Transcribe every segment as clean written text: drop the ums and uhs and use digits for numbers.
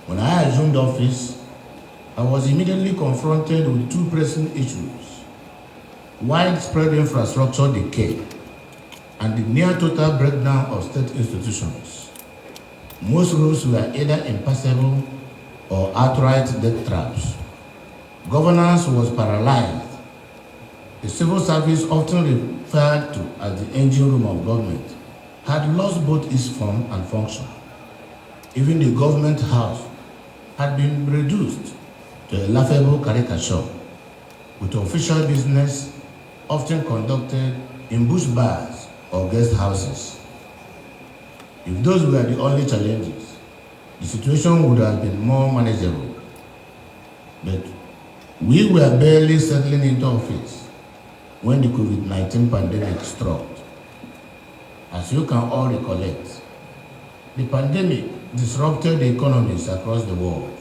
When I assumed office, I was immediately confronted with two pressing issues: widespread infrastructure decay and the near total breakdown of state institutions. Most roads were either impassable or outright death traps. Governance was paralyzed. The civil service, often referred to as the engine room of government, had lost both its form and function. Even the government house had been reduced to a laughable caricature, with official business often conducted in bush bars or guest houses. If those were the only challenges, the situation would have been more manageable. But we were barely settling into office when the COVID-19 pandemic struck. As you can all recollect, the pandemic disrupted the economies across the world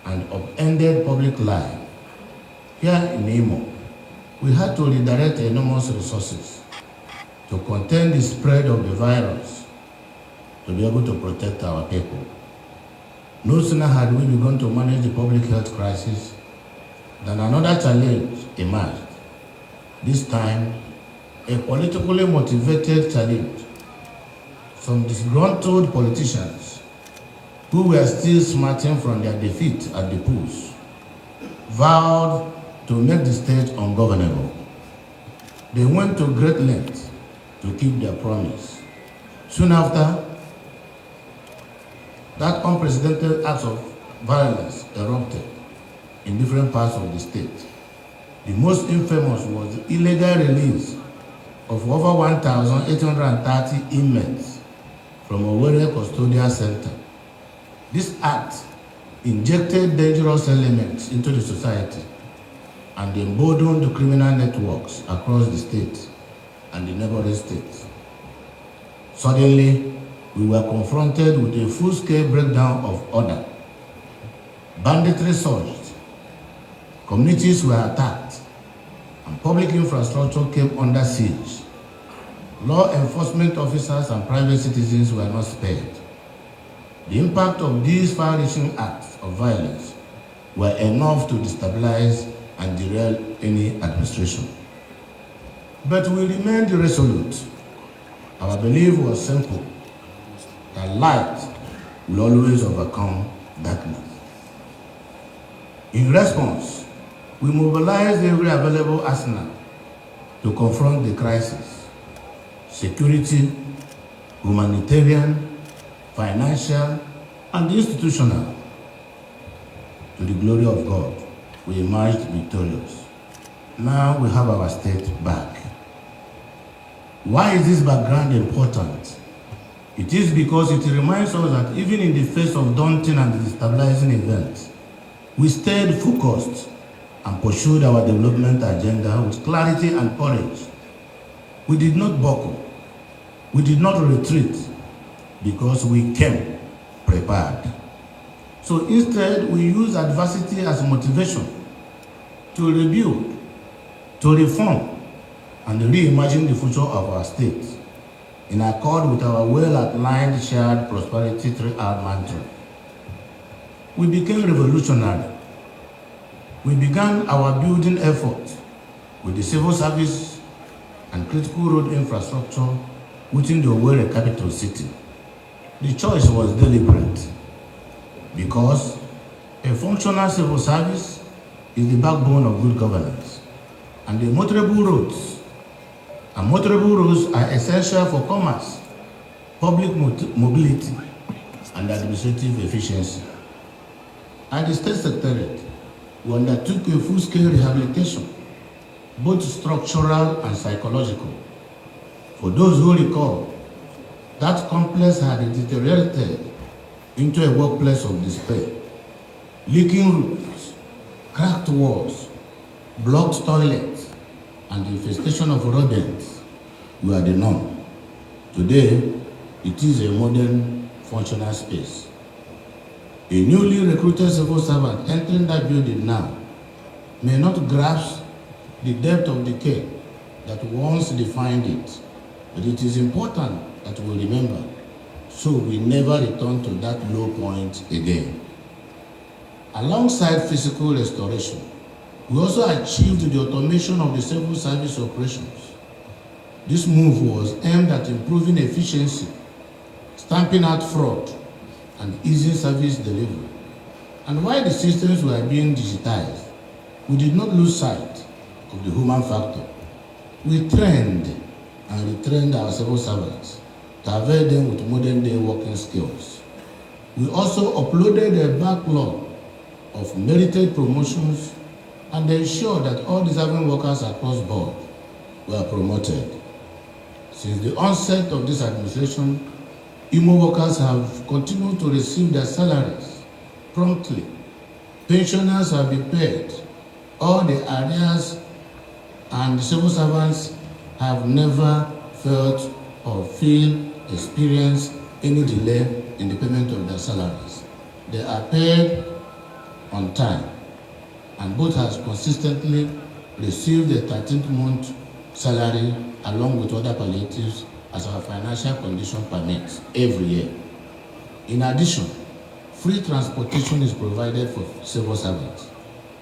and upended public life. Here in Imo, we had to redirect enormous resources to contain the spread of the virus, to be able to protect our people. No sooner had we begun to manage the public health crisis than another challenge emerged. This time, a politically motivated challenge. Some disgruntled politicians who were still smarting from their defeat at the polls vowed to make the state ungovernable. They went to great lengths to keep their promise. Soon after, that unprecedented acts of violence erupted in different parts of the state. The most infamous was the illegal release of over 1,830 inmates from Owerri Custodial Center. This act injected dangerous elements into the society and emboldened the criminal networks across the state and the neighboring states. Suddenly, we were confronted with a full-scale breakdown of order. Banditry surged, communities were attacked, and public infrastructure came under siege. Law enforcement officers and private citizens were not spared. The impact of these far-reaching acts of violence were enough to destabilize and derail any administration. But we remained resolute. Our belief was simple, that light will always overcome darkness. In response, we mobilized every available arsenal to confront the crisis: security, humanitarian, financial, and institutional. To the glory of God, we emerged victorious. Now we have our state back. Why is this background important? It is because it reminds us that even in the face of daunting and destabilizing events, we stayed focused and pursued our development agenda with clarity and courage. We did not buckle. We did not retreat because we came prepared. So instead, we used adversity as motivation to rebuild, to reform, and reimagine the future of our state in accord with our well-outlined shared prosperity 3R mantra. We became revolutionary. We began our building effort with the civil service and critical road infrastructure within the Owerri capital city. The choice was deliberate because a functional civil service is the backbone of good governance, and the motorable roads are essential for commerce, public mobility, and administrative efficiency. At the State Secretariat, we undertook a full-scale rehabilitation, both structural and psychological. For those who recall, that complex had deteriorated into a workplace of despair. Leaking roofs, cracked walls, blocked toilets, and the infestation of rodents were the norm. Today, it is a modern, functional space. A newly recruited civil servant entering that building now may not grasp the depth of decay that once defined it, but it is important that we remember, so we never return to that low point again. Alongside physical restoration, we also achieved the automation of the civil service operations. This move was aimed at improving efficiency, stamping out fraud, and easing service delivery. And while the systems were being digitized, we did not lose sight of the human factor. We trained and retrained our civil servants to avail them with modern-day working skills. We also uploaded a backlog of merited promotions and ensured that all deserving workers across board were promoted. Since the onset of this administration, Imo workers have continued to receive their salaries promptly. Pensioners have been paid all the arrears, and the civil servants have never felt or experienced any delay in the payment of their salaries. They are paid on time, and both has consistently received the 13th month salary along with other palliatives as our financial condition permits every year. In addition, free transportation is provided for civil servants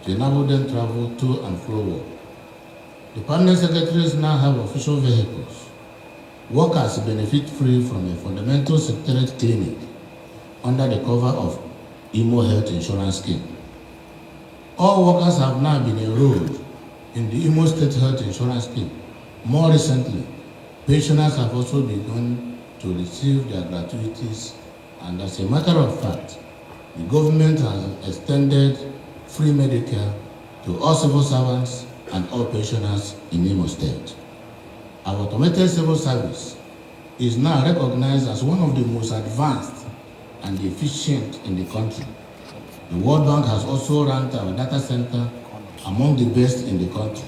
to enable them travel to and fro work. The permanent secretaries now have official vehicles. Workers benefit free from a fundamental secretariat clinic under the cover of Imo Health Insurance Scheme. All workers have now been enrolled in the Imo State Health Insurance Scheme. More recently, pensioners have also begun to receive their gratuities, and as a matter of fact, the government has extended free Medicare to all civil servants and all pensioners in Imo State. Our automated civil service is now recognized as one of the most advanced and efficient in the country. The World Bank has also ranked our data center among the best in the country.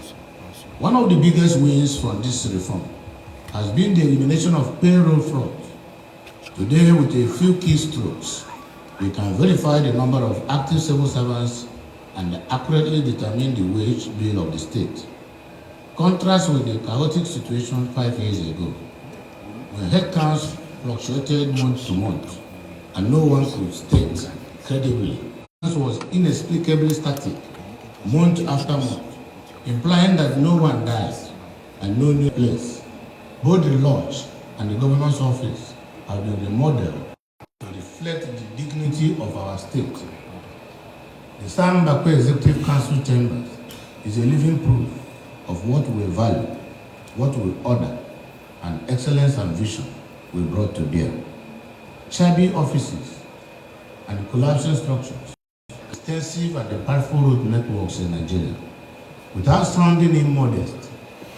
One of the biggest wins from this reform has been the elimination of payroll fraud. Today, with a few keystrokes, we can verify the number of active civil servants and accurately determine the wage bill of the state. Contrast with the chaotic situation 5 years ago, when headcounts fluctuated month to month and no one could state credibly. This was inexplicably static month after month, implying that no one dies and no new place. Both the lodge and the governor's office have been remodeled to reflect the dignity of our state. The Sam Bakwe Executive Council Chambers is a living proof of what we value, what we order, and excellence and vision we brought to bear. Shabby offices and collapsing structures, extensive and impactful road networks in Nigeria. Without sounding immodest,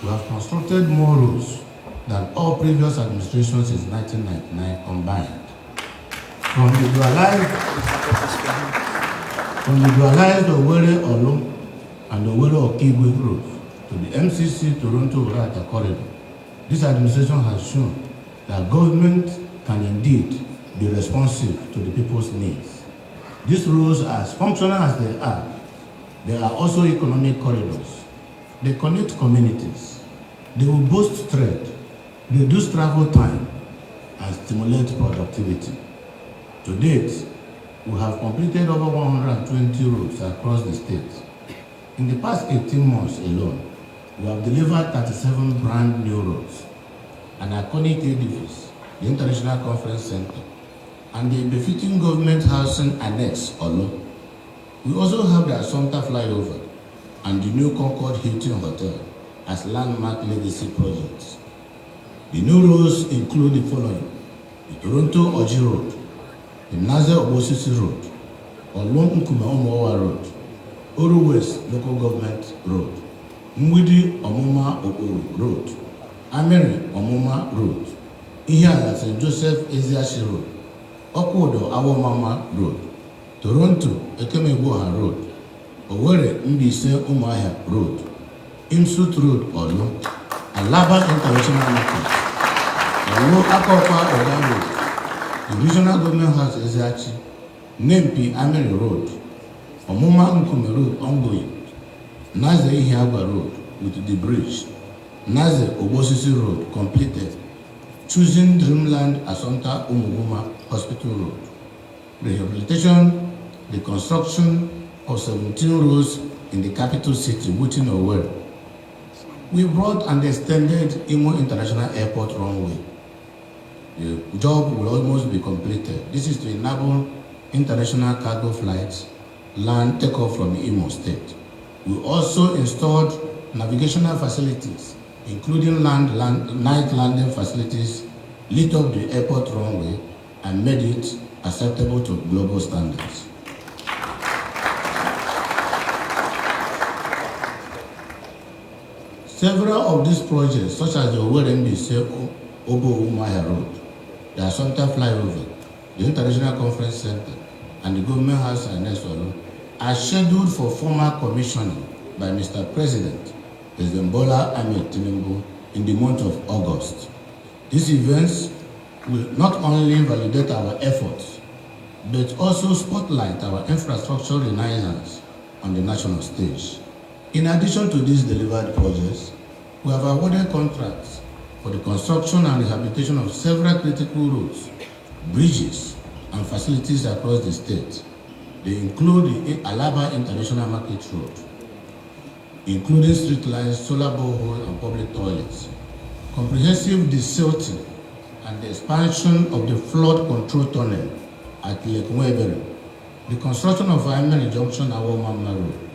we have constructed more roads than all previous administrations since 1999 combined. From the dualized Owerri Olu and Owerri Okigwe roads to the MCC Toronto-Urata corridor, this administration has shown that government can indeed be responsive to the people's needs. These roads, as functional as they are also economic corridors. They connect communities. They will boost trade, reduce travel time, and stimulate productivity. To date, we have completed over 120 roads across the state. In the past 18 months alone, we have delivered 37 brand new roads, an iconic edifice, the International Conference Center, and the befitting government housing annex, Olo. We also have the Assumpta flyover and the new Concord Hilton Hotel as landmark legacy projects. The new roads include the following: the Toronto Oji Road, the Naze Obosisi Road, Olong Nkume Omowa Road, Oru West Local Government Road, Mwidi Omuma Okoro Road, Ameri Omuma Road, Ihiala St. Joseph Eziashi Road, Okwodo Awomama Road, Toronto Ekemegboha Road, Owerri Mbise Umuahia Road, Imsut Road Olu, Alaba International Market, Olu Akofa Oga Road, the Regional Government House Eziachi, Nempi Ameri Road, Omuma Nkume Road Ongoing, Naze Ihiagwa Road with the bridge, Naze Obosisi Road completed, choosing Dreamland Assumpta Umuguma Hospital Road, rehabilitation the construction of 17 roads in the capital city, within Owerri. We brought and extended Imo International Airport runway. The job will almost be completed. This is to enable international cargo flights land takeoff from Imo State. We also installed navigational facilities, including night landing facilities, lit up the airport runway, and made it acceptable to global standards. Several of these projects, such as the Owerri Obo-Umahia Road, the Assumpta Flyover, the International Conference Center, and the Government House and Nesoro, are scheduled for formal commissioning by Mr. President Bola Ahmed Tinubu in the month of August. These events will not only validate our efforts, but also spotlight our infrastructure renaissance on the national stage. In addition to these delivered projects, we have awarded contracts for the construction and rehabilitation of several critical roads, bridges, and facilities across the state. They include the Alaba International Market Road, including street lines, solar borehole, and public toilets, comprehensive desilting, and the expansion of the flood control tunnel at Lake Nwebere, the construction of Imeri Junction Awomama Road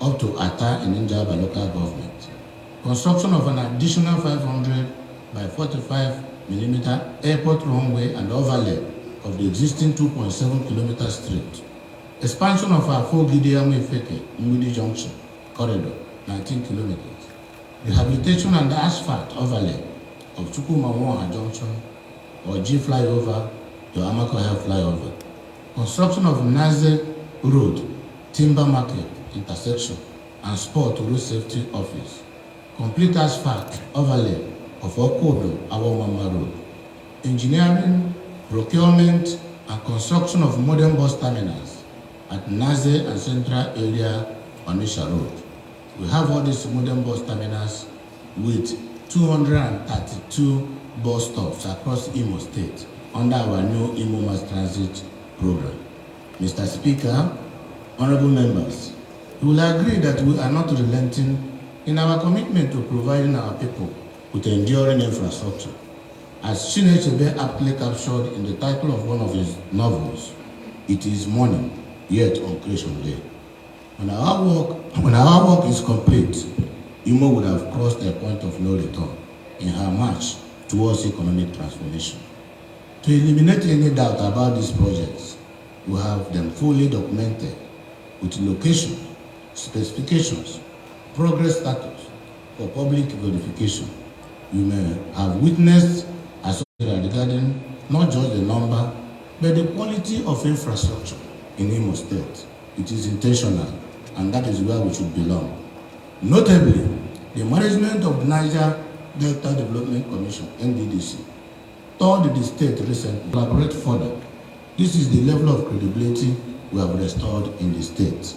up to Ata in Njaba local government, construction of an additional 500 by 45 millimeter airport runway and overlay of the existing 2.7 kilometer street, expansion of our Gidiamu-Ifeke Mwidi Junction corridor, 19 kilometers, rehabilitation and asphalt overlay of Chukwumawoha Junction or G flyover to Amakoya flyover, construction of Naze Road, Timber Market intersection, and Sport Road Safety Office, complete asphalt overlay of Okodo Awomama Road, engineering, procurement, and construction of modern bus terminals at Naze and Central Area Onisha Road. We have all these modern bus terminals with 232 bus stops across Imo State under our new Imo Mass Transit program. Mr. Speaker, honorable members, you will agree that we are not relenting in our commitment to providing our people with enduring infrastructure. As Chinechebe aptly captured in the title of one of his novels, it is morning, yet on Creation Day. When our work is complete, Imo would have crossed a point of no return in her march towards economic transformation. To eliminate any doubt about these projects, we have them fully documented with location, specifications, progress status for public verification. You may have witnessed as regarding not just the number, but the quality of infrastructure in Imo State. It is intentional, and that is where we should belong. Notably, the management of the Niger Delta Development Commission, NDDC, toured the state recently to collaborate further. This is the level of credibility we have restored in the state.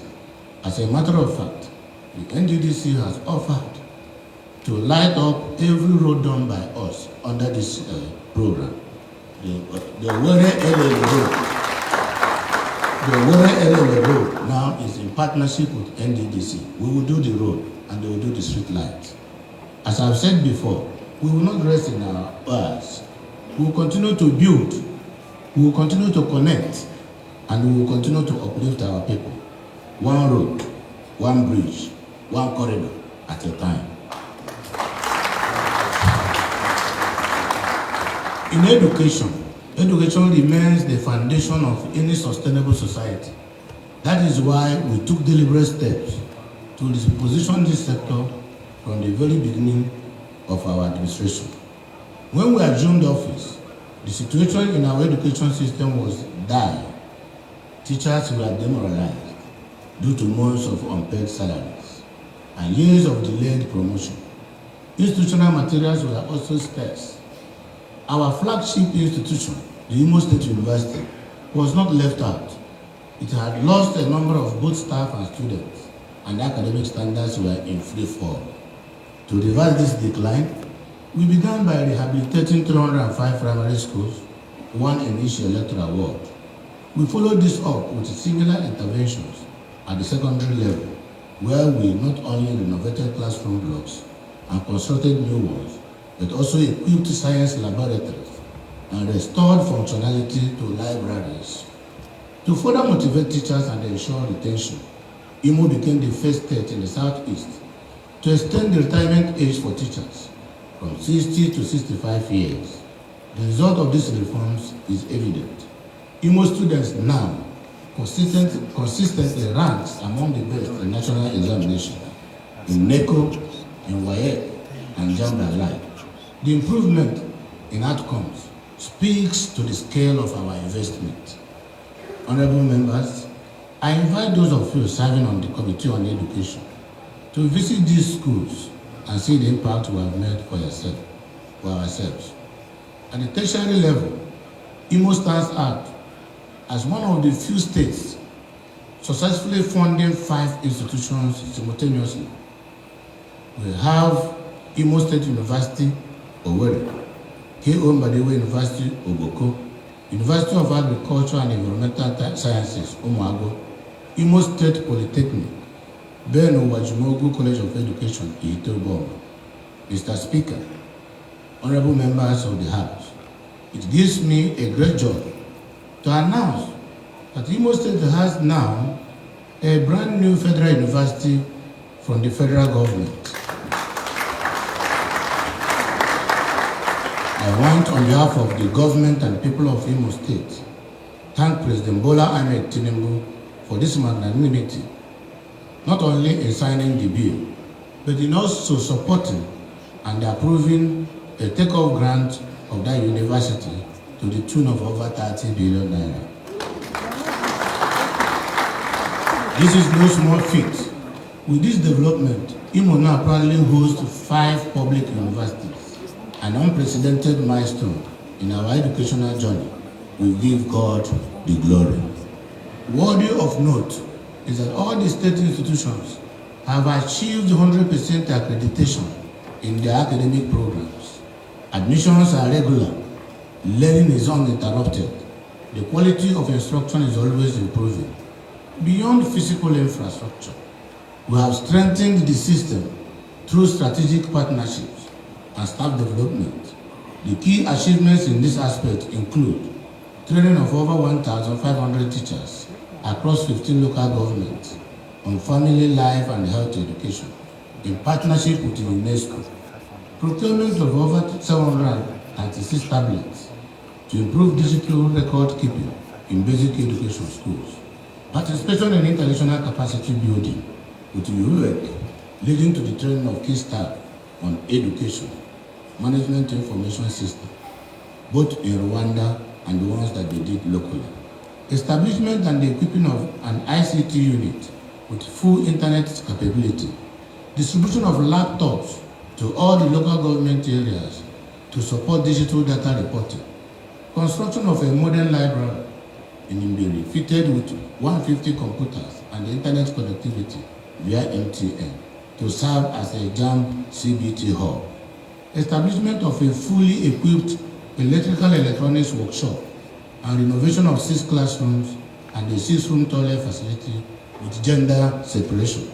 As a matter of fact, the NDDC has offered to light up every road done by us under this program. The Owerri road now is in partnership with NDDC. We will do the road and they will do the street lights. As I've said before, we will not rest in our hours. We will continue to build, we will continue to connect, and we will continue to uplift our people. One road, one bridge, one corridor at a time. In education remains the foundation of any sustainable society. That is why we took deliberate steps to reposition this sector from the very beginning of our administration. When we assumed office, the situation in our education system was dire. Teachers were demoralized due to months of unpaid salaries and years of delayed promotion. Institutional materials were also scarce. Our flagship institution, the Imo State University, was not left out. It had lost a number of both staff and students, and academic standards were in free fall. To reverse this decline, we began by rehabilitating 305 primary schools, one initial electoral ward. We followed this up with similar interventions at the secondary level, where we not only renovated classroom blocks and constructed new ones, but also equipped science laboratories and restored functionality to libraries. To further motivate teachers and ensure retention, Imo became the first state in the Southeast to extend the retirement age for teachers from 60 to 65 years. The result of these reforms is evident. Imo students now consistently ranks among the best in national examination, in NECO, in WAEC, and JAMB alike. The improvement in outcomes speaks to the scale of our investment. Honorable members, I invite those of you serving on the Committee on Education to visit these schools and see the impact we have made for ourselves. At the tertiary level, Imo stands out as one of the few states successfully funding 5 institutions simultaneously. We have Imo State University, Owerri, K.O. Mbadewe University, Oboko, University of Agriculture and Environmental Sciences, Umuago, Imo State Polytechnic, Ben Owajimogu College of Education, Ihitobom. Mr. Speaker, honorable members of the House, it gives me a great joy to announce that Imo State has now a brand new federal university from the federal government. I want, on behalf of the government and people of Imo State, thank President Bola Ahmed Tinubu for this magnanimity, not only in signing the bill, but in also supporting and approving a take-off grant of that university to the tune of over 30 billion naira. This is no small feat. With this development, Imo now proudly hosts 5 public universities, an unprecedented milestone in our educational journey. We give God the glory. Worthy of note is that all the state institutions have achieved 100% accreditation in their academic programs. Admissions are regular, learning is uninterrupted, the quality of instruction is always improving. Beyond physical infrastructure, we have strengthened the system through strategic partnerships and staff development. The key achievements in this aspect include training of over 1,500 teachers across 15 local governments on family life and health education in partnership with UNESCO, procurement of over 796 tablets to improve digital record keeping in basic education schools, participation in international capacity building with UEC leading to the training of key staff on education, management information system, both in Rwanda and the ones that they did locally. Establishment and the equipping of an ICT unit with full internet capability, distribution of laptops to all the local government areas to support digital data reporting, construction of a modern library in Imbiri fitted with 150 computers and internet connectivity via MTN to serve as a JAM CBT hub, establishment of a fully equipped electrical electronics workshop and renovation of 6 classrooms and a 6-room toilet facility with gender separation,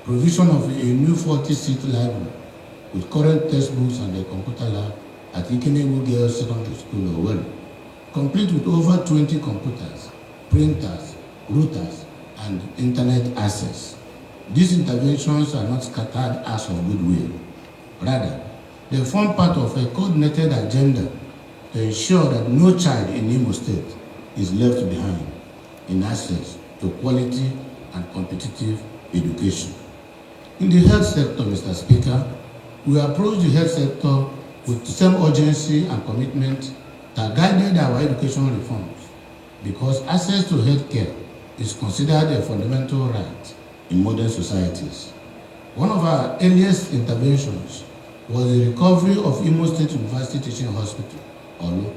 provision of a new 40-seat library with current textbooks and a computer lab at Ikenebu Girls Secondary School, Owerri, complete with over 20 computers, printers, routers, and internet access. These interventions are not scattered acts of goodwill. Rather, they form part of a coordinated agenda to ensure that no child in Imo State is left behind in access to quality and competitive education. In the health sector, Mr. Speaker, we approach the health sector with the same urgency and commitment that guided our education reforms, because access to health care is considered a fundamental right in modern societies. One of our earliest interventions was the recovery of Imo State University Teaching Hospital, Olu,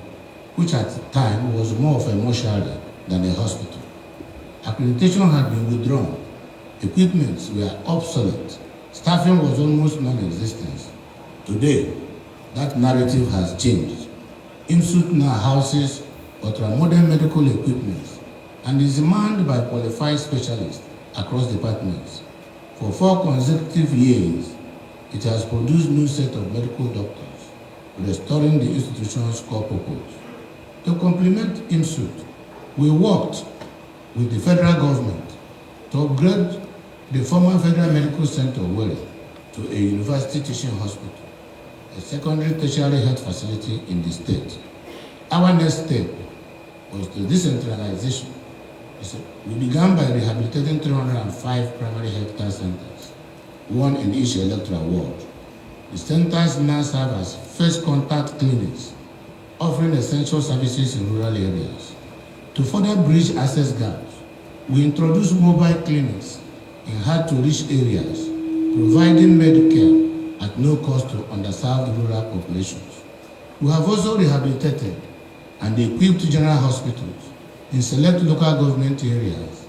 which at the time was more of a mortuary than a hospital. Accreditation had been withdrawn, equipments were obsolete, staffing was almost non-existent. Today, that narrative has changed. IMSUT now houses ultra-modern medical equipment and is manned by qualified specialists across departments. For 4 consecutive years, it has produced new set of medical doctors, restoring the institution's core purpose. To complement IMSUT, we worked with the federal government to upgrade the former Federal Medical Center Welle to a university teaching hospital, a secondary tertiary health facility in the state. Our next step was the decentralization. We began by rehabilitating 305 primary health care centers, 1 in each electoral ward. The centers now serve as first contact clinics, offering essential services in rural areas. To further bridge access gaps, we introduced mobile clinics in hard-to-reach areas, providing Medicare at no cost to underserved rural populations. We have also rehabilitated and equipped general hospitals in select local government areas.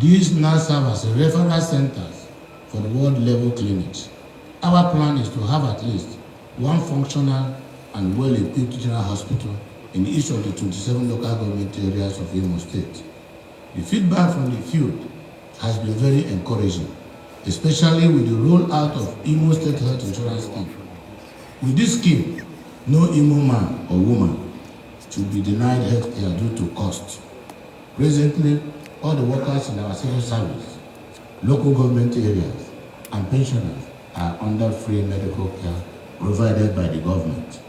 These now serve as referral centers for the world-level clinics. Our plan is to have at least 1 functional and well-equipped general hospital in each of the 27 local government areas of Imo State. The feedback from the field has been very encouraging, especially with the rollout of Imo State Health Insurance Scheme. With this scheme, no Imo man or woman should be denied health care due to cost. Presently, all the workers in our civil service, local government areas, and pensioners are under free medical care provided by the government.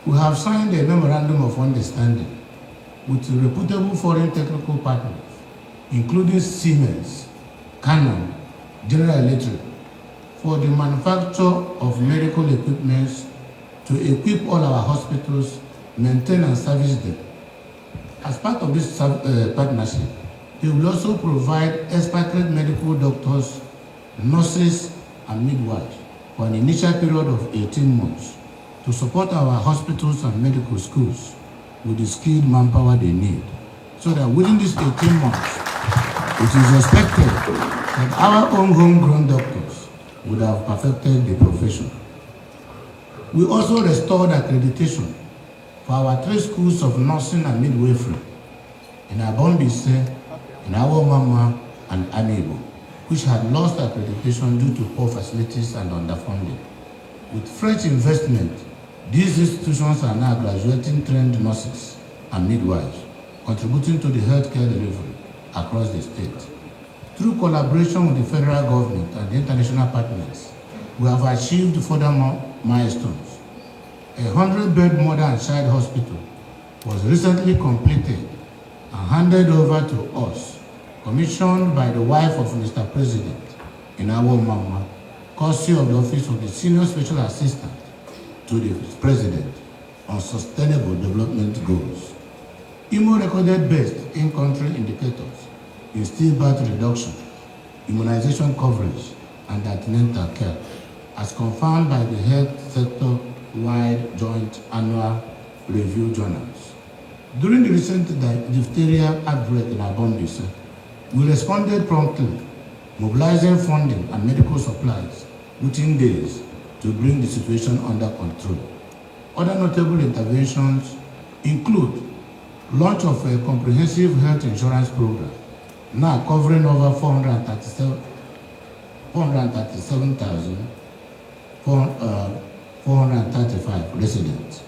We have signed a memorandum of understanding with reputable foreign technical partners, including Siemens, Canon, General Electric, for the manufacture of medical equipment to equip all our hospitals, maintain and service them. As part of this partnership, they will also provide expatriate medical doctors, nurses, and midwives for an initial period of 18 months to support our hospitals and medical schools with the skilled manpower they need, so that within these 18 months, it is expected that our own homegrown doctors would have perfected the profession. We also restored accreditation for our 3 schools of nursing and midwifery in Abombise, in Awomama, and Anibo, which had lost accreditation due to poor facilities and underfunding. With fresh investment, these institutions are now graduating trained nurses and midwives, contributing to the healthcare delivery across the state. Through collaboration with the federal government and the international partners, we have achieved further milestones. A 100-bed mother and child hospital was recently completed and handed over to us, commissioned by the wife of Mr. President in Awomama, courtesy of the Office of the Senior Special Assistant to the President on Sustainable Development Goals. Imo recorded best in-country indicators in stillbirth reduction, immunization coverage, and antenatal care, as confirmed by the health sector-wide joint annual review journals. During the recent diphtheria outbreak in Abombise, we responded promptly, mobilizing funding and medical supplies within days to bring the situation under control. Other notable interventions include launch of a comprehensive health insurance program, now covering over 437,435 residents,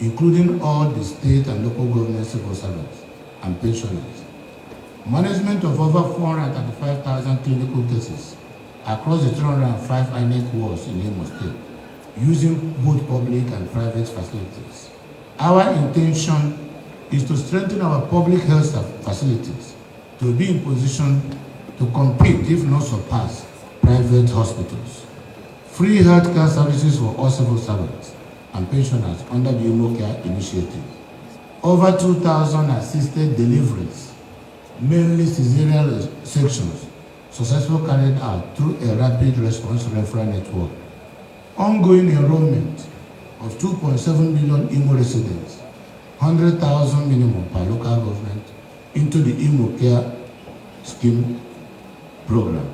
including all the state and local government civil servants and pensioners. Management of over 435,000 clinical cases across the 305 INEC wards in Imo State, using both public and private facilities. Our intention is to strengthen our public health facilities to be in position to compete, if not surpass, private hospitals. Free healthcare services for all civil servants and pensioners under the Imo Care Initiative. Over 2,000 assisted deliveries, mainly cesarean sections, successfully carried out through a rapid response referral network. Ongoing enrollment of 2.7 million Imo residents, 100,000 minimum per local government, into the Imo Care Scheme program,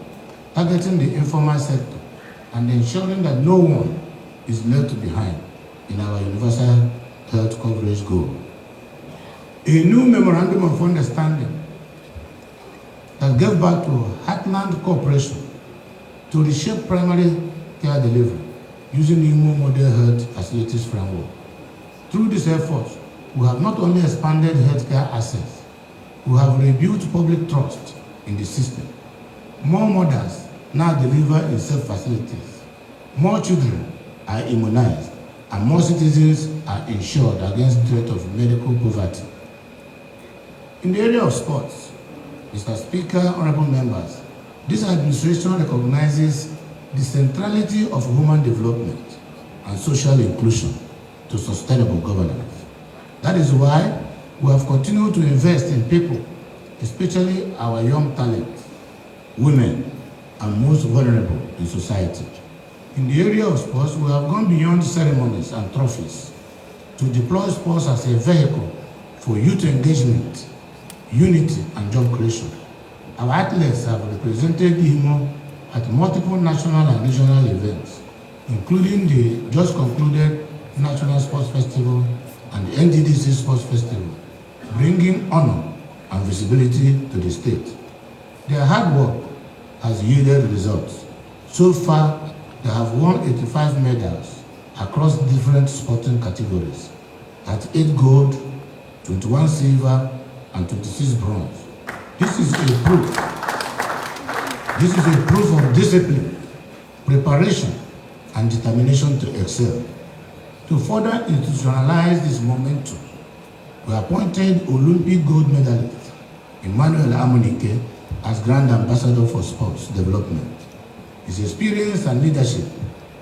targeting the informal sector and ensuring that no one is left behind in our universal health coverage goal. A new memorandum of understanding that gave back to Heartland Corporation to reshape primary care delivery using the IMO model health facilities framework. Through this effort, we have not only expanded healthcare access, we have rebuilt public trust in the system. More mothers now deliver in safe facilities. More children are immunized, and more citizens are insured against threat of medical poverty. In the area of sports, Mr. Speaker, honorable members, this administration recognizes the centrality of human development and social inclusion to sustainable governance. That is why we have continued to invest in people, especially our young talent, women, and most vulnerable in society. In the area of sports, we have gone beyond ceremonies and trophies to deploy sports as a vehicle for youth engagement, unity, and job creation. Our athletes have represented IMO at multiple national and regional events, including the just concluded National Sports Festival and the NDDC Sports Festival, bringing honor and visibility to the state. Their hard work has yielded results. So far, they have won 85 medals across different sporting categories, at 8 gold, 21 silver, and 26 bronze. This is a proof of discipline, preparation, and determination to excel. To further institutionalize this momentum, we appointed Olympic gold medalist Emmanuel Amunike as Grand Ambassador for Sports Development. His experience and leadership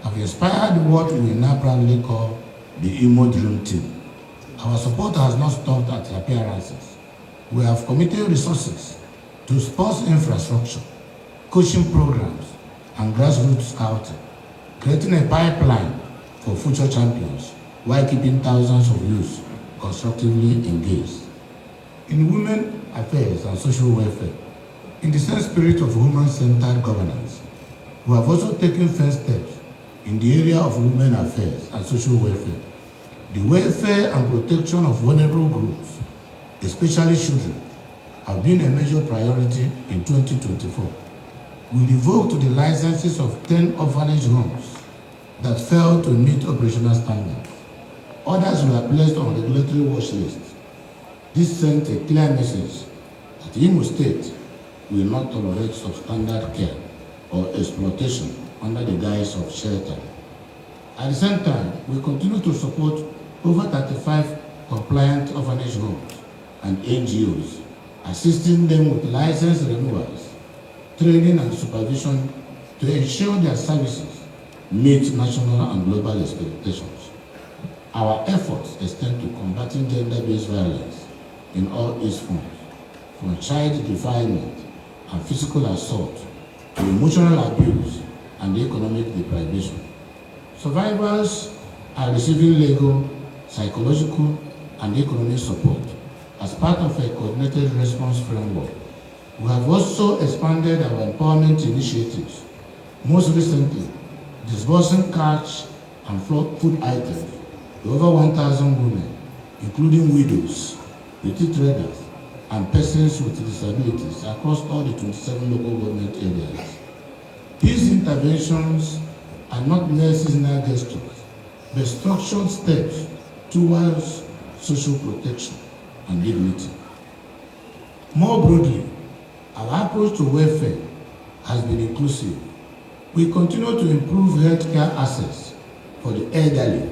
have inspired what we now proudly call the IMO Dream Team. Our support has not stopped at appearances. We have committed resources to sports infrastructure, coaching programs, and grassroots scouting, creating a pipeline for future champions while keeping thousands of youths constructively engaged. In women affairs and social welfare, in the same spirit of human-centered governance, we have also taken first steps in the area of women affairs and social welfare. The welfare and protection of vulnerable groups, especially children, have been a major priority in 2024. We revoked the licenses of 10 orphanage homes that failed to meet operational standards. Others were placed on regulatory watch lists. This sent a clear message that Imo State will not tolerate substandard care or exploitation under the guise of shelter. At the same time, we continue to support over 35 compliant orphanage homes and NGOs, assisting them with license renewals, training and supervision to ensure their services meet national and global expectations. Our efforts extend to combating gender-based violence in all its forms, from child defilement and physical assault to emotional abuse and economic deprivation. Survivors are receiving legal, psychological, and economic support as part of a coordinated response framework. We have also expanded our empowerment initiatives, most recently disbursing cash and food items to over 1,000 women, including widows, petty traders, and persons with disabilities across all the 27 local government areas. These interventions are not mere seasonal gestures, but structured steps towards social protection and dignity. More broadly, our approach to welfare has been inclusive. We continue to improve healthcare access for the elderly,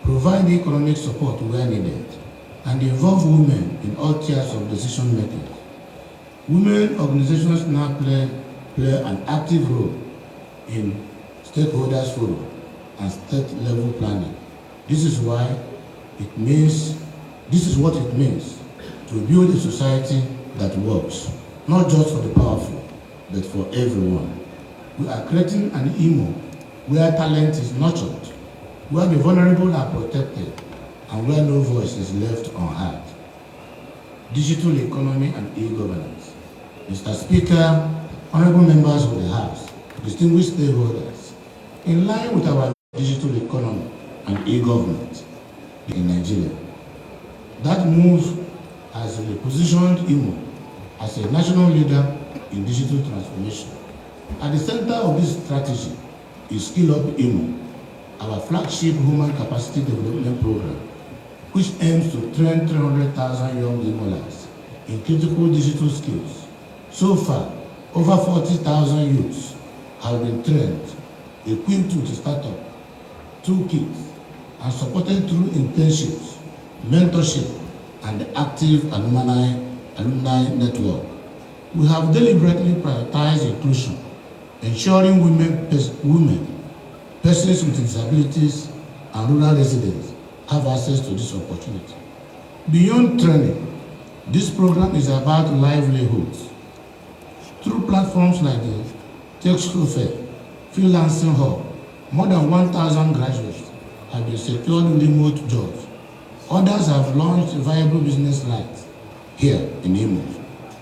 provide economic support where needed, and involve women in all tiers of decision making. Women organizations now play an active role in stakeholders forum and state level planning. This is what it means to build a society that works, not just for the powerful, but for everyone. We are creating an IMO where talent is nurtured, where the vulnerable are protected, and where no voice is left unheard. Digital economy and e-governance. Mr. Speaker, honorable members of the House, distinguished stakeholders, in line with our digital economy and e-government in Nigeria, that move has repositioned IMO as a national leader in digital transformation. At the center of this strategy is Skill Up Imo, our flagship human capacity development program, which aims to train 300,000 young Imolas in critical digital skills. So far, over 40,000 youths have been trained, equipped with startup, toolkits, and supported through internships, mentorship, and the active alumni network. We have deliberately prioritized inclusion, ensuring women, persons with disabilities, and rural residents have access to this opportunity. Beyond training, this program is about livelihoods. Through platforms like the Tech School Fair, Freelancing Hub, more than 1,000 graduates have been secured remote jobs. Others have launched viable business lines here in Imo,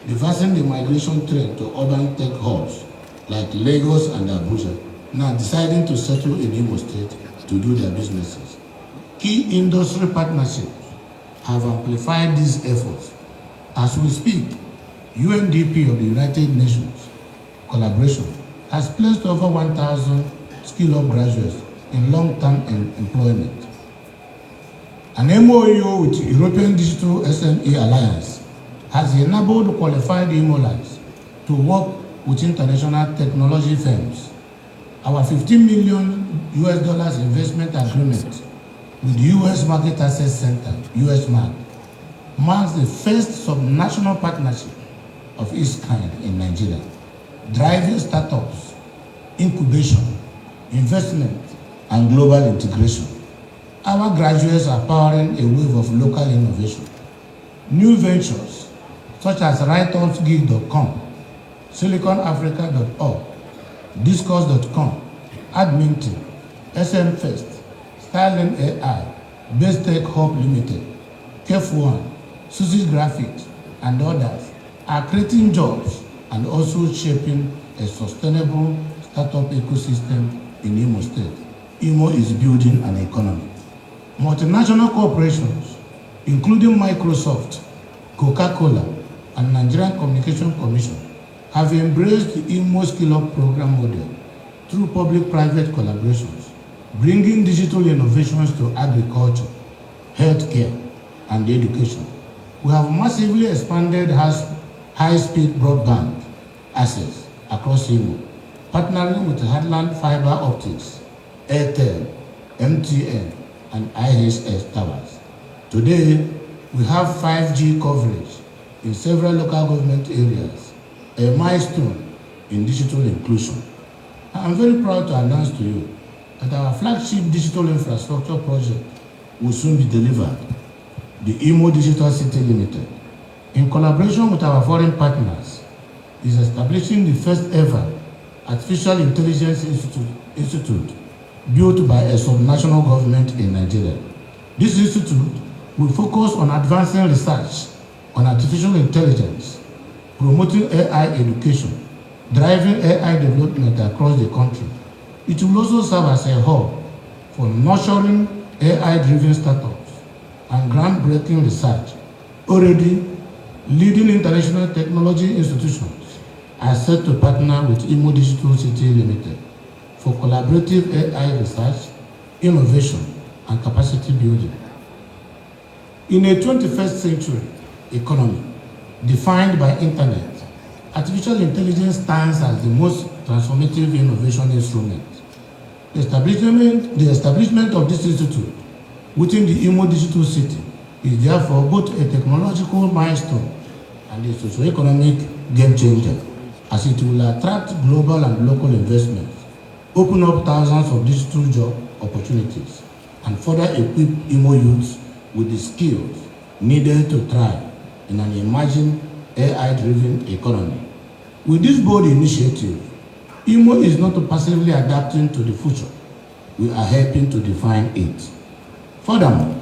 reversing the migration trend to urban tech hubs like Lagos and Abuja, now deciding to settle in Imo State to do their businesses. Key industry partnerships have amplified these efforts. As we speak, UNDP of the United Nations collaboration has placed over 1,000 skill-up graduates in long-term employment. An MOU with European Digital SME Alliance has enabled qualified Imolas to work with international technology firms. Our $15 million investment agreement with the U.S. Market Access Center, USMAC, marks the first subnational partnership of its kind in Nigeria, driving startups, incubation, investment, and global integration. Our graduates are powering a wave of local innovation. New ventures such as writeupsgig.com, siliconafrica.org, discourse.com, Adminting, SMFest, Styling AI, Best Tech Hub Limited, Kef1, Susie's Graphics, and others are creating jobs and also shaping a sustainable startup ecosystem in Imo State. Imo is building an economy. Multinational corporations, including Microsoft, Coca-Cola, and Nigerian Communication Commission, have embraced the Imo Skill Up program model through public-private collaborations, bringing digital innovations to agriculture, healthcare, and education. We have massively expanded high-speed broadband access across Imo, partnering with Heartland Fiber Optics, Airtel, MTN, and IHS towers. Today, we have 5G coverage in several local government areas, a milestone in digital inclusion. I am very proud to announce to you that our flagship digital infrastructure project will soon be delivered. The Imo Digital City Limited, in collaboration with our foreign partners, is establishing the first ever Artificial Intelligence Institute built by a subnational government in Nigeria. This institute will focus on advancing research on artificial intelligence, promoting AI education, driving AI development across the country. It will also serve as a hub for nurturing AI-driven startups and groundbreaking research. Already, leading international technology institutions are set to partner with Imo Digital City Limited for collaborative AI research, innovation, and capacity building. In a 21st century economy defined by internet, artificial intelligence stands as the most transformative innovation instrument. The establishment of this institute within the Imo Digital City is therefore both a technological milestone and a socio-economic game changer, as it will attract global and local investments, open up thousands of digital job opportunities, and further equip Imo youths with the skills needed to thrive in an emerging AI-driven economy. With this bold initiative, Imo is not passively adapting to the future. We are helping to define it. Furthermore,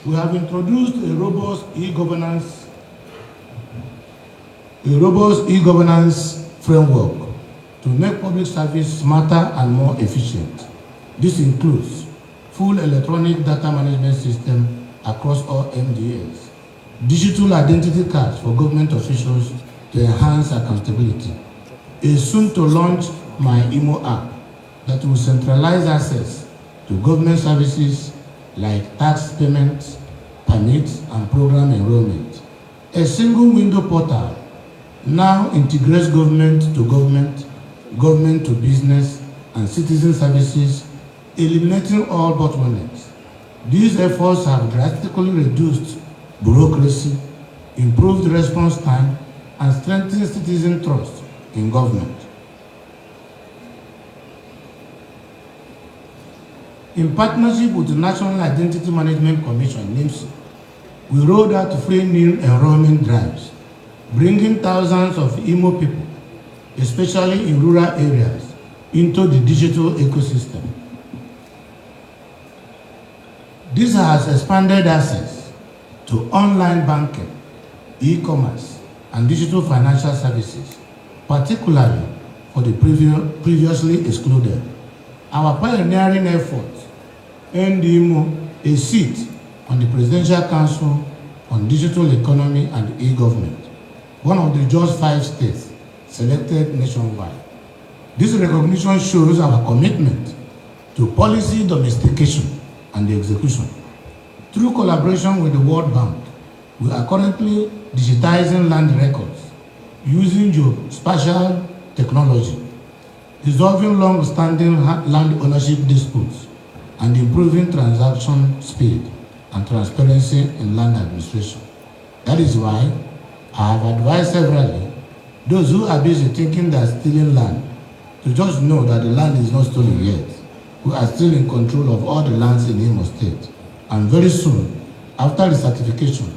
we have introduced a robust e-governance framework to make public service smarter and more efficient. This includes full electronic data management system across all MDAs, digital identity cards for government officials to enhance accountability, is soon to launch My Imo app that will centralize access to government services like tax payments, permits, and program enrollment. A single window portal now integrates government to government, government to business, and citizen services, eliminating all bottlenecks. These efforts have drastically reduced bureaucracy, improved response time, and strengthened citizen trust in government. In partnership with the National Identity Management Commission, NIMSI, we rolled out free new enrollment drives, bringing thousands of Imo people, especially in rural areas, into the digital ecosystem. This has expanded access to online banking, e-commerce, and digital financial services, particularly for the previously excluded. Our pioneering efforts earned Imo a seat on the Presidential Council on Digital Economy and E-Government, one of the just 5 states selected nationwide. This recognition shows our commitment to policy domestication and execution. Through collaboration with the World Bank, we are currently digitizing land records using geospatial technology, resolving long-standing land ownership disputes, and improving transaction speed and transparency in land administration. That is why I have advised severally those who are busy thinking they are stealing land to just know that the land is not stolen yet. We are still in control of all the lands in Imo State. And very soon, after the certification,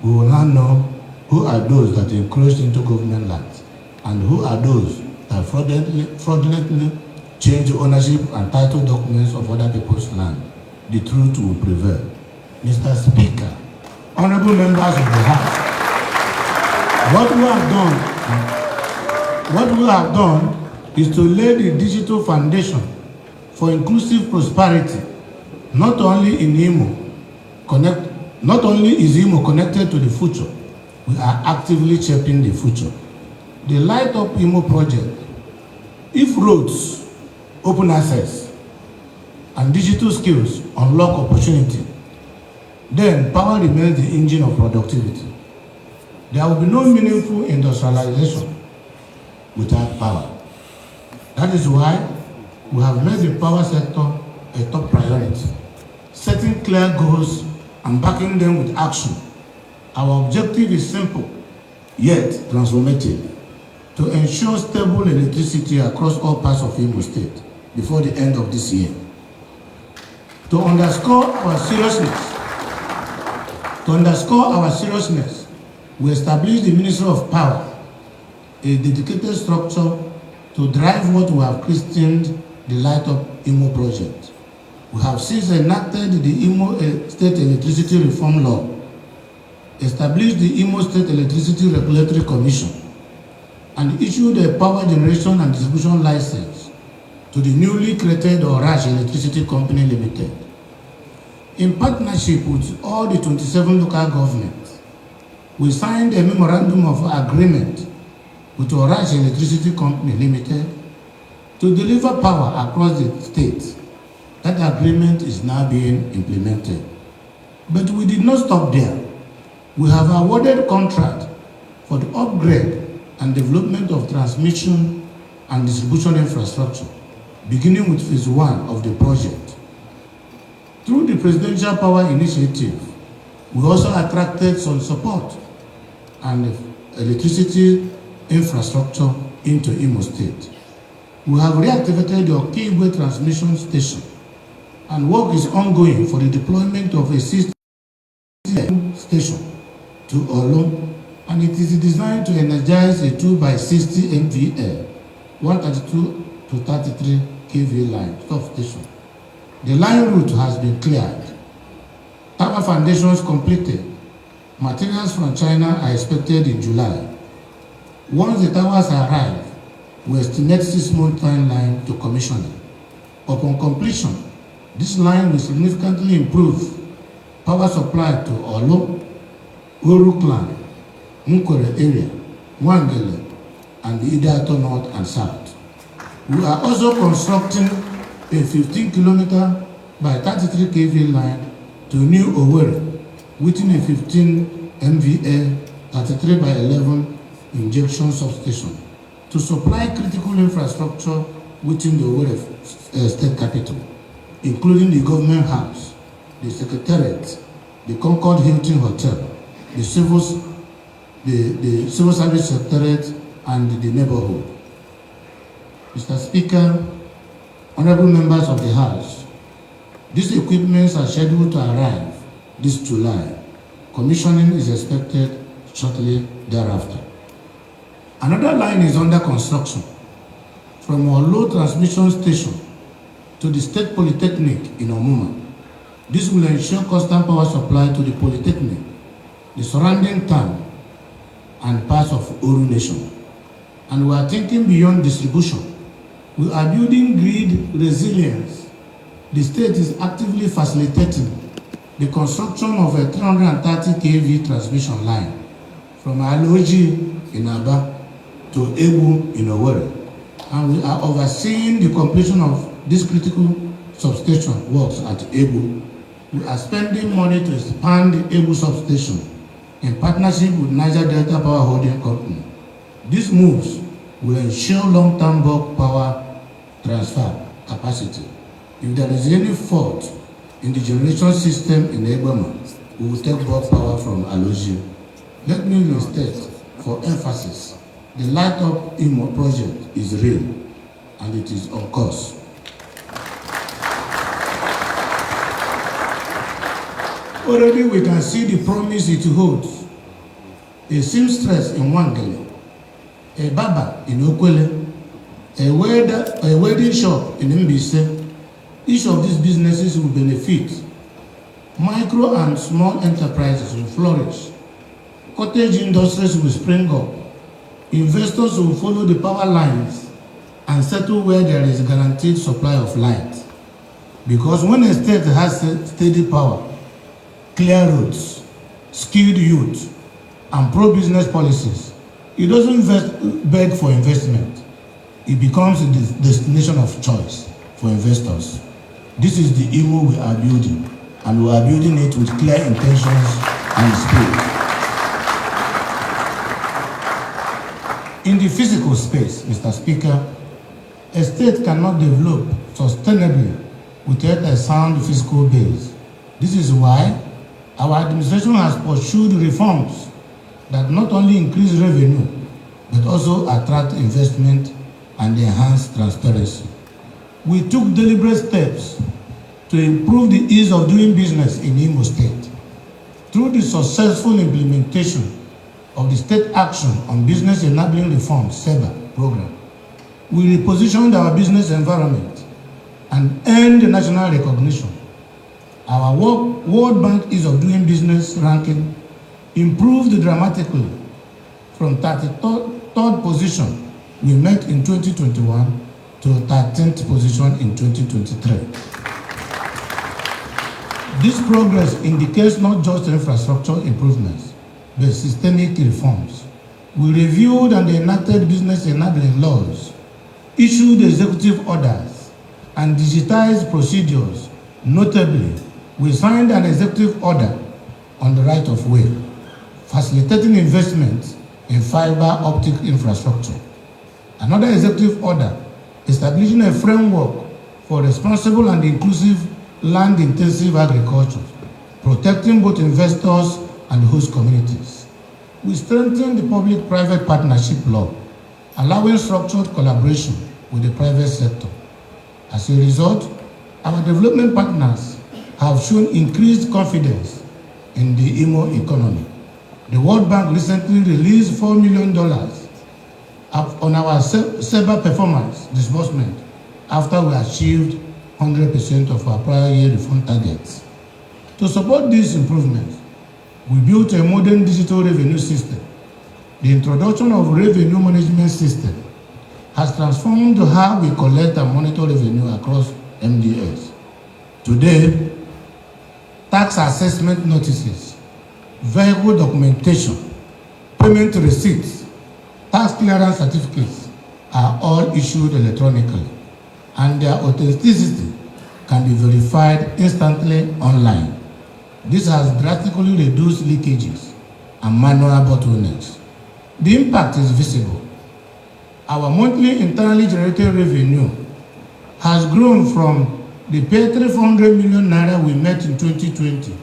we will now know who are those that encroached into government lands and who are those that fraudulently change ownership and title documents of other people's land. The truth will prevail. Mr. Speaker, honorable members of the House, what we have done is to lay the digital foundation for inclusive prosperity. Not only is Imo connected to the future, we are actively shaping the future. The Light Up Imo project, if roads, open access, and digital skills unlock opportunity, then power remains the engine of productivity. There will be no meaningful industrialization without power. That is why we have made the power sector a top priority, setting clear goals and backing them with action. Our objective is simple, yet transformative, to ensure stable electricity across all parts of Imo State before the end of this year. To underscore our seriousness, we established the Ministry of Power, a dedicated structure to drive what we have christened the Light Up Imo project. We have since enacted the Imo State Electricity Reform Law, established the Imo State Electricity Regulatory Commission, and issued a power generation and distribution license to the newly created Orash Electricity Company Limited. In partnership with all the 27 local governments, we signed a memorandum of agreement with Orash Electricity Company Limited to deliver power across the state. That agreement is now being implemented. But we did not stop there. We have awarded contract for the upgrade and development of transmission and distribution infrastructure, beginning with phase 1 of the project. Through the Presidential Power Initiative, we also attracted some support and electricity infrastructure into Imo State. We have reactivated the Okigwe transmission station, and work is ongoing for the deployment of a system station to Olo, and it is designed to energize a 2x60 MVA, 132 to 33 kV line substation. The line route has been cleared. Tower foundations completed. Materials from China are expected in July. Once the towers arrive, we estimate 6-month timeline to commissioning. Upon completion, this line will significantly improve power supply to Olo, Oru Clan, Nkwere area, Wangele, and Idato North and South. We are also constructing a 15-kilometer by 33 kV line to New Owerri within a 15 MVA 33 by 11 injection substation to supply critical infrastructure within the Owerri state capital, including the government house, the secretariat, the Concord Hilton Hotel, the civil service secretariat, and the neighborhood. Mr. Speaker, honorable members of the House, these equipments are scheduled to arrive this July. Commissioning is expected shortly thereafter. Another line is under construction from our low transmission station to the State Polytechnic in Omuma. This will ensure constant power supply to the Polytechnic, the surrounding town, and parts of Oru Nation. And we are thinking beyond distribution. We are building grid resilience. The state is actively facilitating the construction of a 330 kV transmission line from Aloji in Aba to Ebu in Owerri. And we are overseeing the completion of this critical substation works at Ebu. We are spending money to expand the Ebu substation in partnership with Niger Delta Power Holding Company. These moves will ensure long-term bulk power transfer capacity. If there is any fault in the generation system in Egbama, we will take bulk power from Aloji. Let me restate for emphasis, the Light Up Imo project is real and it is on course. Already we can see the promise it holds. A seamstress in Wangele, a barber in Okwele, a wedding shop in Mbise. Each of these businesses will benefit. Micro and small enterprises will flourish. Cottage industries will spring up. Investors will follow the power lines and settle where there is guaranteed supply of light. Because when a state has steady power, clear roads, skilled youth, and pro-business policies, it doesn't beg for investment. It becomes a destination of choice for investors. This is the Imo we are building, and we are building it with clear intentions and spirit. In the physical space, Mr. Speaker, a state cannot develop sustainably without a sound physical base. This is why our administration has pursued reforms that not only increase revenue, but also attract investment and enhance transparency. We took deliberate steps to improve the ease of doing business in Imo State. Through the successful implementation of the State Action on Business Enabling Reforms (SEBA) program, we repositioned our business environment and earned national recognition. Our World Bank Ease of Doing Business ranking improved dramatically from 33rd position we met in 2021 to 13th position in 2023. This progress indicates not just infrastructure improvements, but systemic reforms. We reviewed and enacted business enabling laws, issued executive orders, and digitized procedures. Notably, we signed an executive order on the right of way, facilitating investment in fiber optic infrastructure. Another executive order establishing a framework for responsible and inclusive land-intensive agriculture, protecting both investors and host communities. We strengthened the public-private partnership law, allowing structured collaboration with the private sector. As a result, our development partners have shown increased confidence in the Imo economy. The World Bank recently released $4 million on our SEBA performance disbursement after we achieved 100% of our prior year reform targets. To support these improvements, we built a modern digital revenue system. The introduction of revenue management system has transformed how we collect and monitor revenue across MDS. Today, tax assessment notices vehicle documentation, payment receipts, tax clearance certificates are all issued electronically, and their authenticity can be verified instantly online. This has drastically reduced leakages and manual bottlenecks. The impact is visible. Our monthly internally generated revenue has grown from the paltry 400 million naira we met in 2020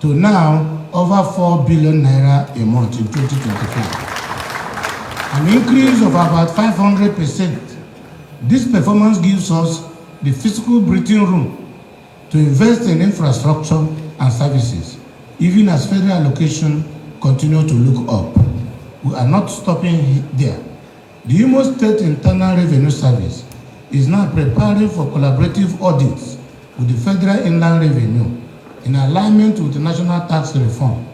to now over 4 billion naira a month in 2024. An increase of about 500%. This performance gives us the physical breathing room to invest in infrastructure and services, even as federal allocation continue to look up. We are not stopping there. The Imo State Internal Revenue Service is now preparing for collaborative audits with the Federal Inland Revenue in alignment with the national tax reform.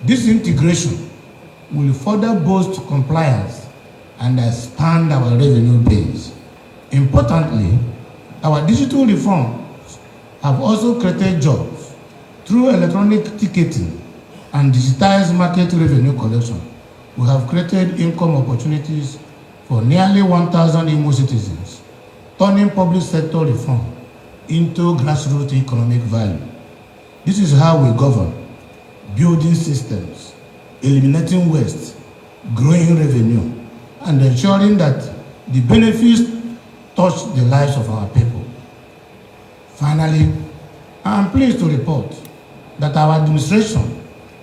This integration will further boost compliance and expand our revenue base. Importantly, our digital reforms have also created jobs through electronic ticketing and digitized market revenue collection. We have created income opportunities for nearly 1,000 Imo citizens, turning public sector reform into grassroots economic value. This is how we govern, building systems, eliminating waste, growing revenue, and ensuring that the benefits touch the lives of our people. Finally, I am pleased to report that our administration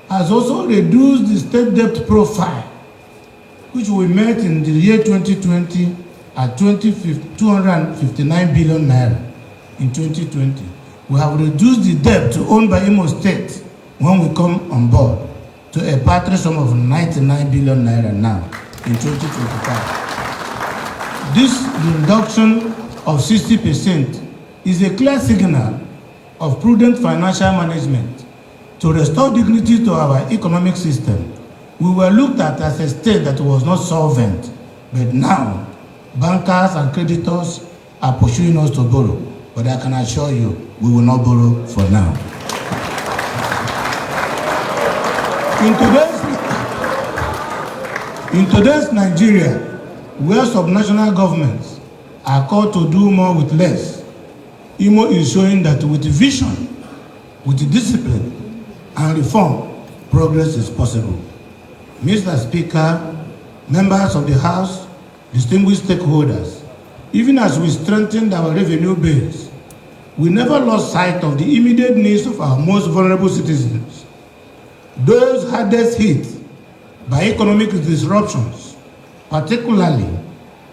has also reduced the state debt profile, which we met in the year 2020 at 259 billion naira in 2020. We have reduced the debt owned by Imo State when we come on board to a paltry sum of 99 billion naira now in 2025. This reduction of 60% is a clear signal of prudent financial management to restore dignity to our economic system. We were looked at as a state that was not solvent, but now bankers and creditors are pursuing us to borrow. But I can assure you, we will not borrow for now. In today's Nigeria, where subnational governments are called to do more with less, Imo is showing that with vision, with discipline and reform, progress is possible. Mr. Speaker, members of the House, distinguished stakeholders, even as we strengthened our revenue base, we never lost sight of the immediate needs of our most vulnerable citizens, those hardest hit by economic disruptions, particularly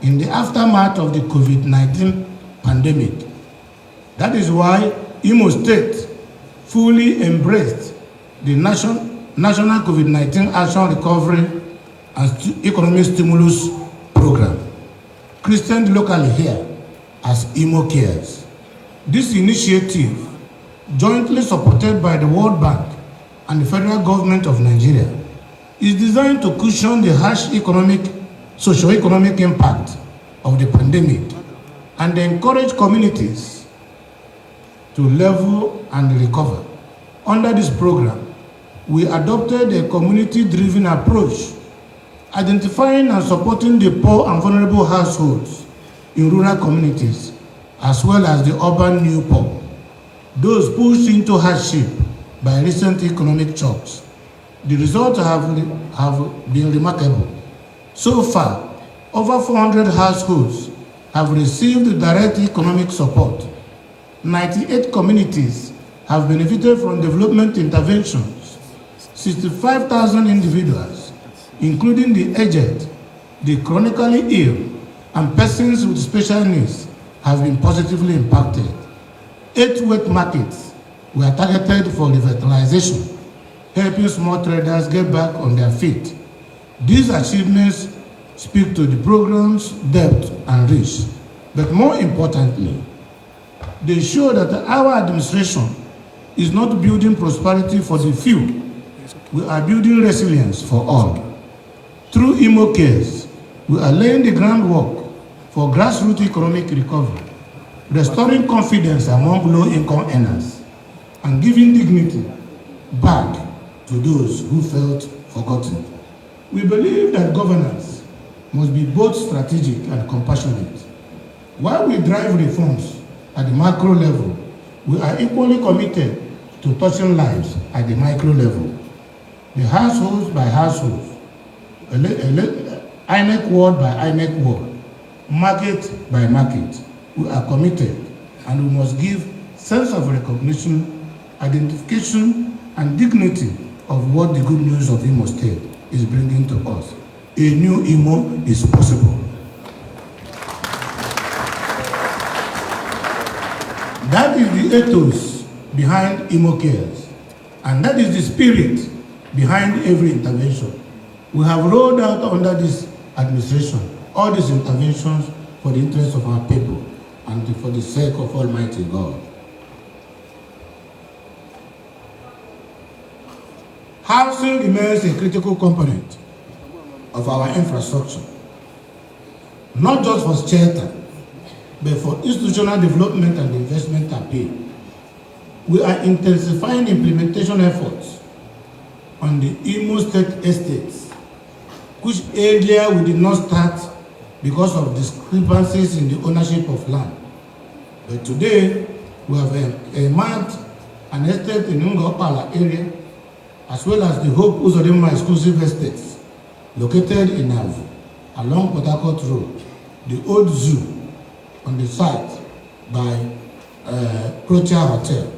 in the aftermath of the COVID-19 pandemic. That is why Imo State fully embraced the national COVID-19 Action Recovery and Economic Stimulus Program, christened locally here as Imo Cares. This initiative, jointly supported by the World Bank and the federal government of Nigeria, is designed to cushion the harsh socio-economic impact of the pandemic and encourage communities to level and recover. Under this program, we adopted a community-driven approach, identifying and supporting the poor and vulnerable households in rural communities, as well as the urban new poor, those pushed into hardship by recent economic shocks. The results have been remarkable. So far, over 400 households have received direct economic support. 98 communities have benefited from development interventions. 65,000 individuals, including the aged, the chronically ill, and persons with special needs, have been positively impacted. 8 wet markets were targeted for revitalization, helping small traders get back on their feet. These achievements speak to the program's depth and reach, but more importantly, they show that our administration is not building prosperity for the few. We are building resilience for all. Through Imo Cares, we are laying the groundwork for grassroots economic recovery, restoring confidence among low-income earners, and giving dignity back to those who felt forgotten. We believe that governance must be both strategic and compassionate. While we drive reforms at the macro level, we are equally committed to touching lives at the micro level. The households by households, INEC ward by INEC ward, market by market, we are committed, and we must give sense of recognition, identification, and dignity of what the good news of Imo State is bringing to us. A new Imo is possible. That is the ethos behind Imo Cares, and that is the spirit behind every intervention. We have rolled out under this administration all these interventions for the interest of our people and for the sake of Almighty God. Housing remains a critical component of our infrastructure, not just for shelter, but for institutional development and investment appeal. We are intensifying implementation efforts on the Imo State estates, which earlier we did not start because of discrepancies in the ownership of land. But today, we have earmarked an estate in Ngopala area, as well as the Hope Uzodinma exclusive estates, located in Avu, along Port Harcourt Road, the old zoo on the site by Procha Hotel,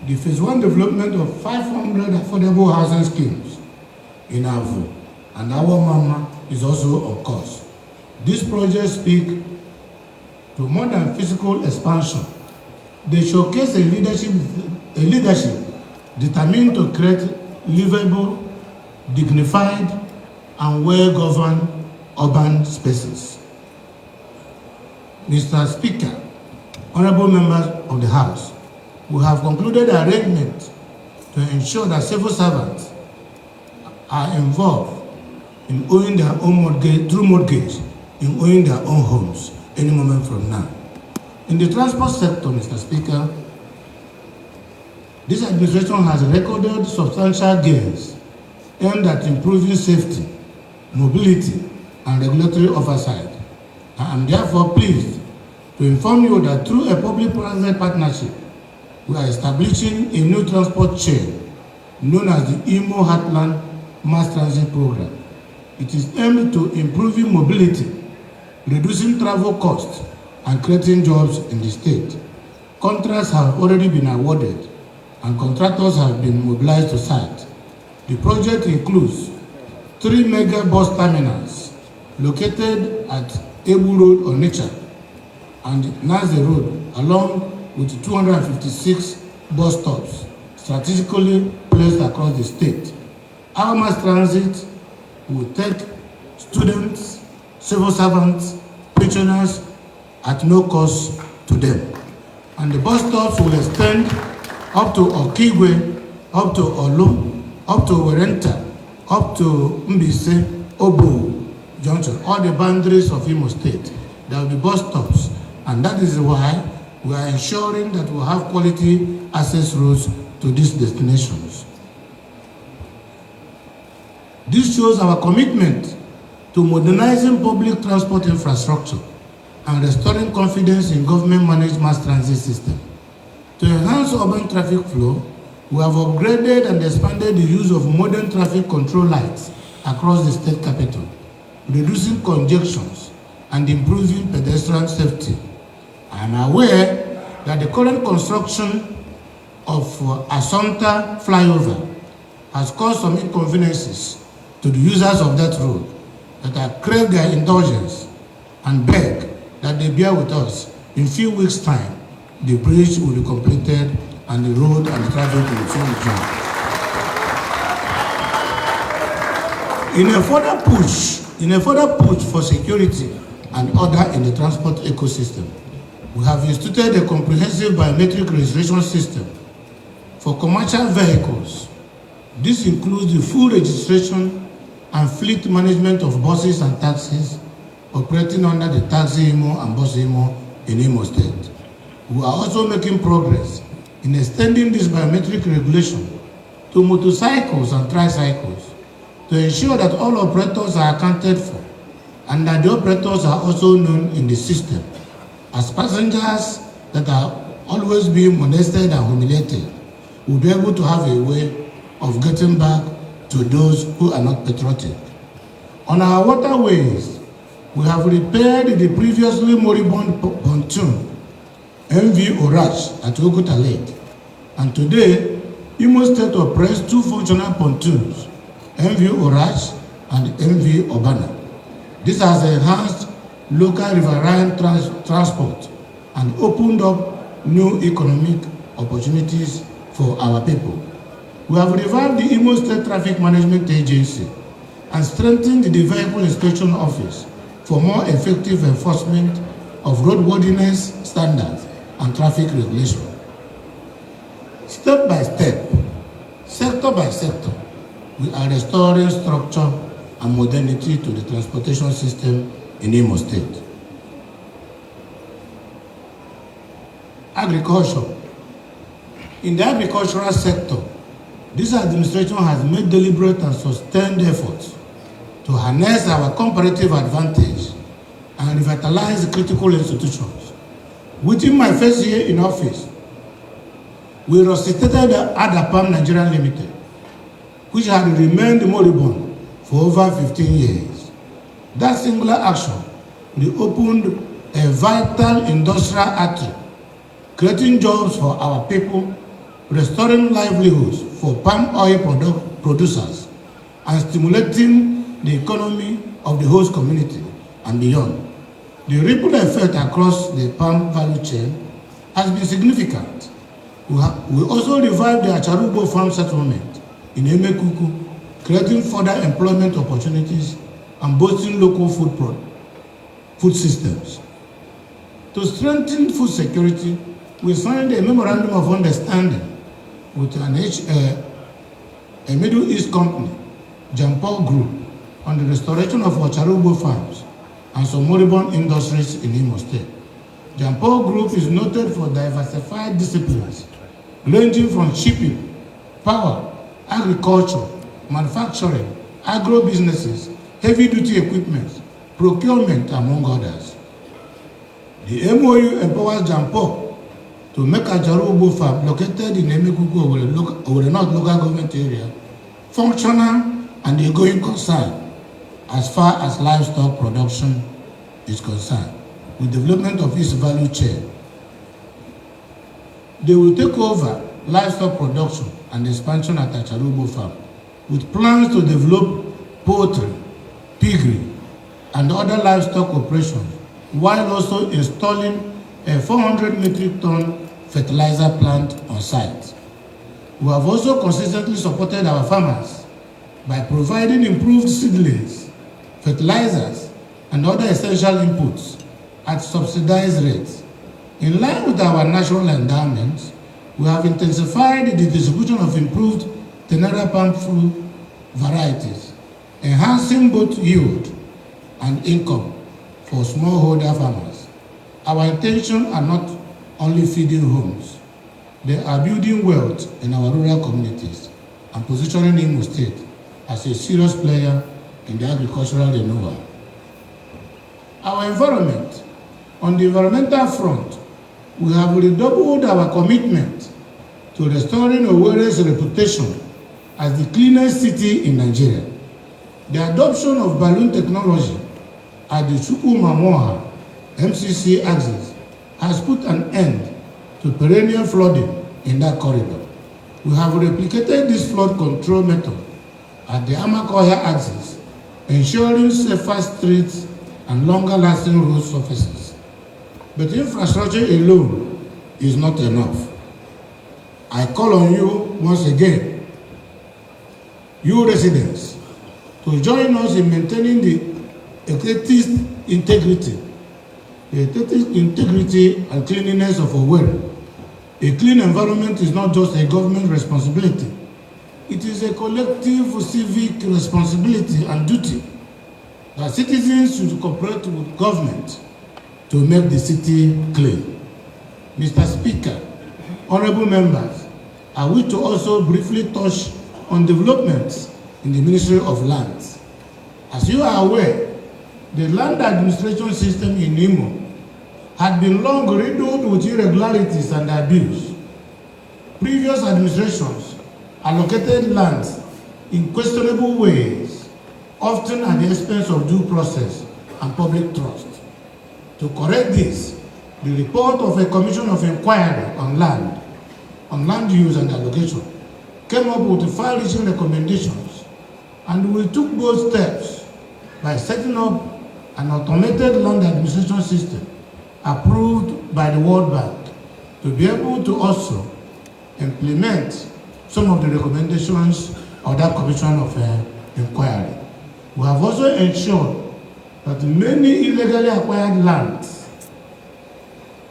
the phase 1 development of 500 affordable housing schemes in Avu, and our Mama is also on course. These projects speak to more than physical expansion. They showcase a leadership determined to create livable, dignified, and well-governed urban spaces. Mr. Speaker, honorable members of the House, we have concluded arrangements to ensure that civil servants are involved in owning their own mortgage, through mortgage, in owning their own homes any moment from now. In the transport sector, Mr. Speaker, this administration has recorded substantial gains aimed at improving safety, mobility, and regulatory oversight. I am therefore pleased to inform you that through a public-private partnership, we are establishing a new transport chain known as the Imo Heartland Mass Transit Program. It is aimed to improving mobility, reducing travel costs, and creating jobs in the state. Contracts have already been awarded, and contractors have been mobilized to site. The project includes 3 mega bus terminals located at Ebu Road, Onitsha, and Naze Road, along with 256 bus stops strategically placed across the state. Our mass transit will take students, civil servants, pensioners at no cost to them. And the bus stops will extend up to Okigwe, up to Olu, up to Werenta, up to Mbise, Obu Junction, all the boundaries of Imo State. There will be bus stops, and that is why we are ensuring that we have quality access routes to these destinations. This shows our commitment to modernizing public transport infrastructure and restoring confidence in government-managed mass transit system. To enhance urban traffic flow, we have upgraded and expanded the use of modern traffic control lights across the state capital, reducing congestions and improving pedestrian safety. I am aware that the current construction of Assunta flyover has caused some inconveniences to the users of that road, that I crave their indulgence and beg that they bear with us. In a few weeks' time, the bridge will be completed and the road and the traffic will soon resume. In a further push for security and order in the transport ecosystem, we have instituted a comprehensive biometric registration system for commercial vehicles. This includes the full registration and fleet management of buses and taxis operating under the Taxi Imo and Bus Imo in Imo State. We are also making progress in extending this biometric regulation to motorcycles and tricycles to ensure that all operators are accounted for and that the operators are also known in the system as passengers that are always being molested and humiliated will be able to have a way of getting back to those who are not patriotic. On our waterways, we have repaired the previously moribund pontoon MV Orash at Oguta Lake, and today Imo State operates two functional pontoons, MV Orash and MV Obana. This has enhanced local riverine transport and opened up new economic opportunities for our people. We have revived the Imo State Traffic Management Agency and strengthened the Vehicle Inspection Office for more effective enforcement of roadworthiness standards and traffic regulation. Step by step, sector by sector, we are restoring structure and modernity to the transportation system in Imo State. Agriculture. In the agricultural sector, this administration has made deliberate and sustained efforts to harness our comparative advantage and revitalize critical institutions. Within my first year in office, we resuscitated Adapam Nigeria Limited, which had remained moribund for over 15 years. That singular action reopened a vital industrial artery, creating jobs for our people, restoring livelihoods for palm oil producers, and stimulating the economy of the host community and beyond. The ripple effect across the palm value chain has been significant. We also revived the Acharubo farm settlement in Emekuku, creating further employment opportunities and boosting local food systems. To strengthen food security, we signed a memorandum of understanding with a Middle East company, Jampol Group, on the restoration of Acharubo farms and some moribund industries in Imo State. Jampol Group is noted for diversified disciplines ranging from shipping, power, agriculture, manufacturing, agro-businesses, heavy-duty equipment, procurement, among others. The MOU empowers Jampol to make Acharubo farm located in Emekuku, Owerri North local government area, functional and a going concern as far as livestock production is concerned, with development of its value chain. They will take over livestock production and expansion at Acharubo farm, with plans to develop poultry, piggery, and other livestock operations, while also installing a 400 metric ton fertilizer plant on site. We have also consistently supported our farmers by providing improved seedlings, fertilizers, and other essential inputs at subsidized rates. In line with our natural endowments, we have intensified the distribution of improved Tenera palm fruit varieties, enhancing both yield and income for smallholder farmers. Our intentions are not only feeding homes, they are building wealth in our rural communities and positioning Imo State as a serious player in the agricultural renewal. Our environment. On the environmental front, we have redoubled our commitment to restoring Owerri's reputation as the cleanest city in Nigeria. The adoption of balloon technology at the Chukwumamoha MCC axis has put an end to perennial flooding in that corridor. We have replicated this flood control method at the Amakohia axis, ensuring safer streets and longer-lasting road surfaces. But infrastructure alone is not enough. I call on you once again, you residents, to join us in maintaining the aesthetic integrity and cleanliness of Owerri. A clean environment is not just a government responsibility. It is a collective civic responsibility and duty that citizens should cooperate with government to make the city clean. Mr. Speaker, honorable members, I wish to also briefly touch on developments in the Ministry of Lands. As you are aware, the land administration system in Imo had been long riddled with irregularities and abuse. Previous administrations allocated lands in questionable ways, often at the expense of due process and public trust. To correct this, the report of a commission of inquiry on land use and allocation, came up with far-reaching recommendations, and we took both steps by setting up an automated land administration system approved by the World Bank to be able to also implement some of the recommendations of that commission of inquiry. We have also ensured that many illegally acquired lands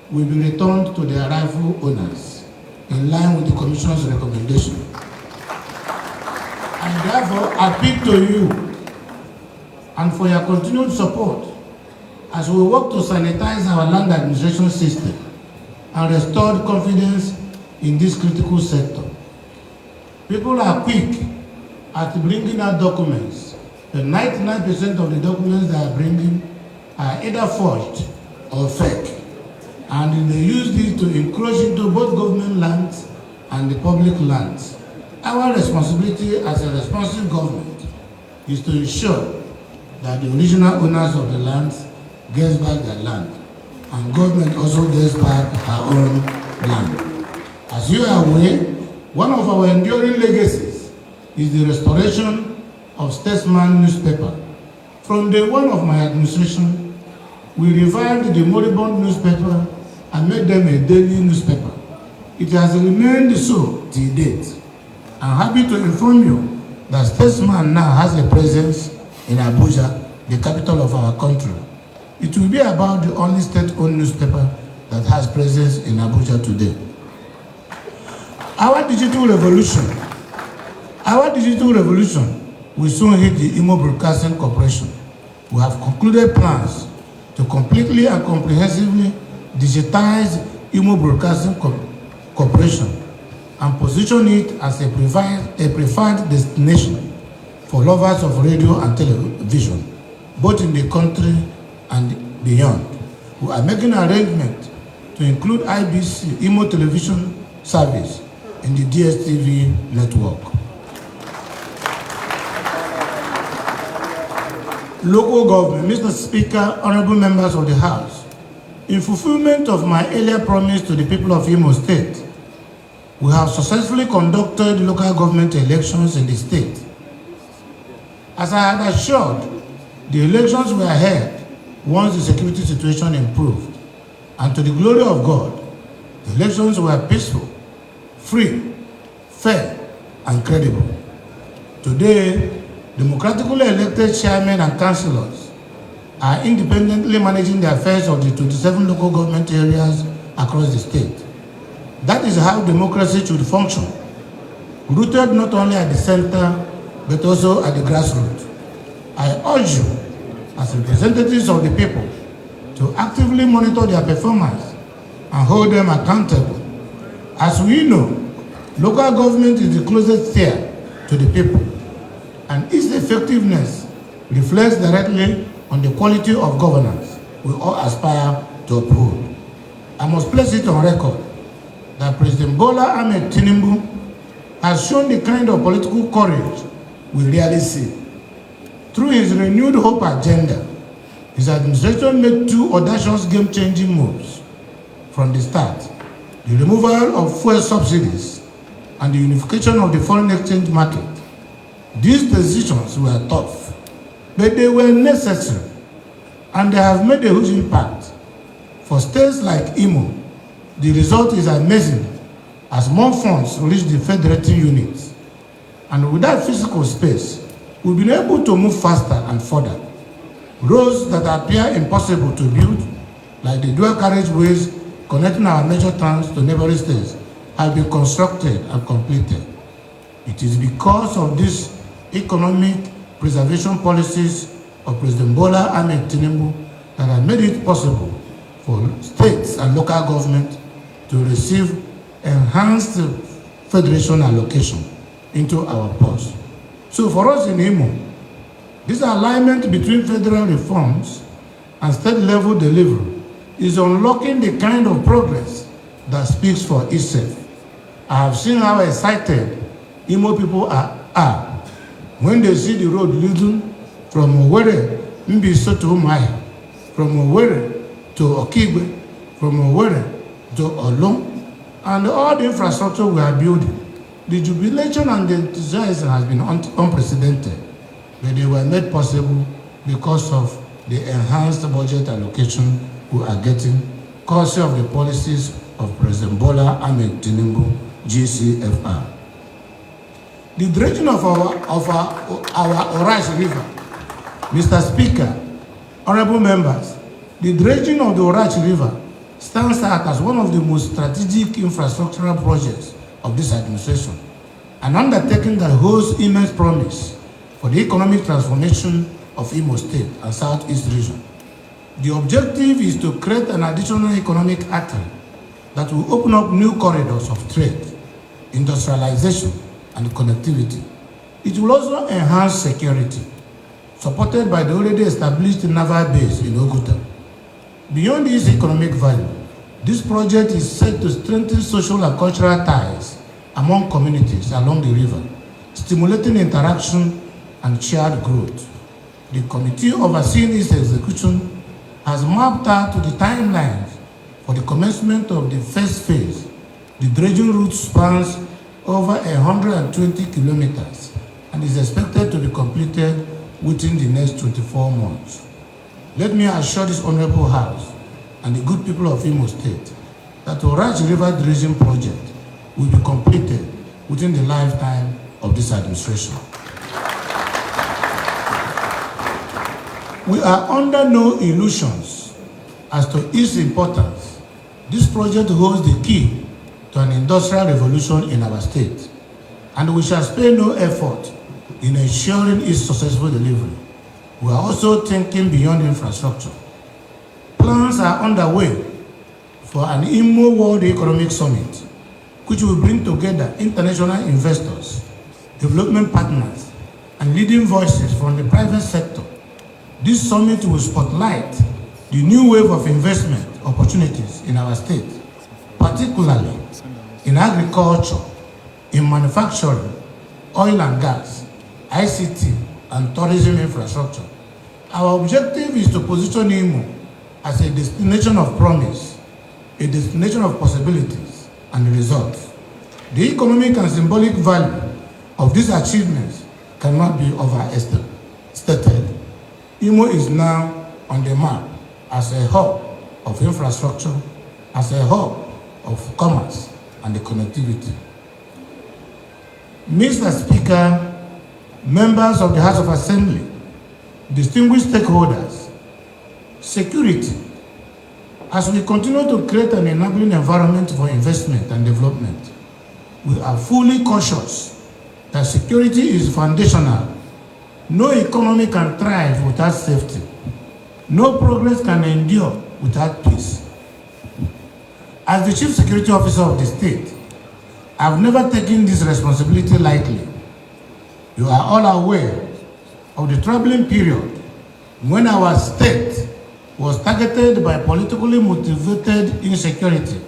will be returned to their rightful owners in line with the Commission's recommendation. I therefore appeal to you and for your continued support as we work to sanitize our land administration system and restore confidence in this critical sector. People are quick at bringing out documents. The 99% of the documents they are bringing are either forged or fake, and they use this to encroach into both government lands and the public lands. Our responsibility as a responsive government is to ensure that the original owners of the lands gets back their land, and government also gets back her own land. As you are aware, one of our enduring legacies is the restoration of Statesman newspaper. From day one of my administration, we revived the moribund newspaper and made them a daily newspaper. It has remained so till date. I'm happy to inform you that Statesman now has a presence in Abuja, the capital of our country. It will be about the only state-owned newspaper that has presence in Abuja today. Our digital revolution will soon hit the Imo Broadcasting Corporation. We have concluded plans to completely and comprehensively digitize Imo Broadcasting Corporation and position it as a preferred destination for lovers of radio and television, both in the country and beyond. We are making arrangements to include IBC, Imo Television Service, in the DSTV network. Local government, Mr. Speaker, honorable members of the House, in fulfillment of my earlier promise to the people of Imo State, we have successfully conducted local government elections in the state. As I had assured, the elections were held once the security situation improved, and to the glory of God, the elections were peaceful, free, fair, and credible. Today, democratically elected chairmen and councillors are independently managing the affairs of the 27 local government areas across the state. That is how democracy should function, rooted not only at the center, but also at the grassroots. I urge you, as representatives of the people, to actively monitor their performance and hold them accountable. As we know, local government is the closest tier to the people, and its effectiveness reflects directly on the quality of governance we all aspire to uphold. I must place it on record that President Bola Ahmed Tinubu has shown the kind of political courage we rarely see. Through his renewed hope agenda, his administration made two audacious game-changing moves from the start: the removal of fuel subsidies and the unification of the foreign exchange market. These decisions were tough, but they were necessary, and they have made a huge impact. For states like Imo, the result is amazing as more funds reach the federating units. And without physical space, we've been able to move faster and further. Roads that appear impossible to build, like the dual carriageways connecting our major towns to neighboring states, have been constructed and completed. It is because of these economic preservation policies of President Bola Ahmed Tinubu that have made it possible for states and local government to receive enhanced federation allocation. into our purse. So for us in Imo, this alignment between federal reforms and state-level delivery is unlocking the kind of progress that speaks for itself. I have seen how excited Imo people are when they see the road leading from Owerri, Mbiso to Umuahia, from Owerri to Okigwe, from Owerri to Olong, and all the infrastructure we are building. The jubilation and the enthusiasm has been unprecedented, but they were made possible because of the enhanced budget allocation we are getting, courtesy of the policies of President Bola Ahmed Tinubu, GCFR. The dredging of our Orash River, Mr. Speaker, honorable members, the dredging of the Orash River stands out as one of the most strategic infrastructural projects of this administration, an undertaking that holds immense promise for the economic transformation of Imo State and Southeast region. The objective is to create an additional economic artery that will open up new corridors of trade, industrialization, and connectivity. It will also enhance security, supported by the already established naval base in Oguta. Beyond its economic value, this project is set to strengthen social and cultural ties among communities along the river, stimulating interaction and shared growth. The committee overseeing its execution has mapped out the timelines for the commencement of the first phase. The dredging route spans over 120 kilometers and is expected to be completed within the next 24 months. Let me assure this honorable House and the good people of Imo State that the Orash River dredging project will be completed within the lifetime of this administration. We are under no illusions as to its importance. This project holds the key to an industrial revolution in our state, and we shall spare no effort in ensuring its successful delivery. We are also thinking beyond infrastructure. Plans are underway for an Imo World Economic Summit, which will bring together international investors, development partners, and leading voices from the private sector. This summit will spotlight the new wave of investment opportunities in our state, particularly in agriculture, in manufacturing, oil and gas, ICT, and tourism infrastructure. Our objective is to position Imo as a destination of promise, a destination of possibilities and results. The economic and symbolic value of these achievements cannot be overstated. Imo is now on the map as a hub of infrastructure, as a hub of commerce and the connectivity. Mr. Speaker, members of the House of Assembly, distinguished stakeholders, security. As we continue to create an enabling environment for investment and development, we are fully conscious that security is foundational. No economy can thrive without safety. No progress can endure without peace. As the Chief Security Officer of the state, I have never taken this responsibility lightly. You are all aware of the troubling period when our state was targeted by politically motivated insecurity,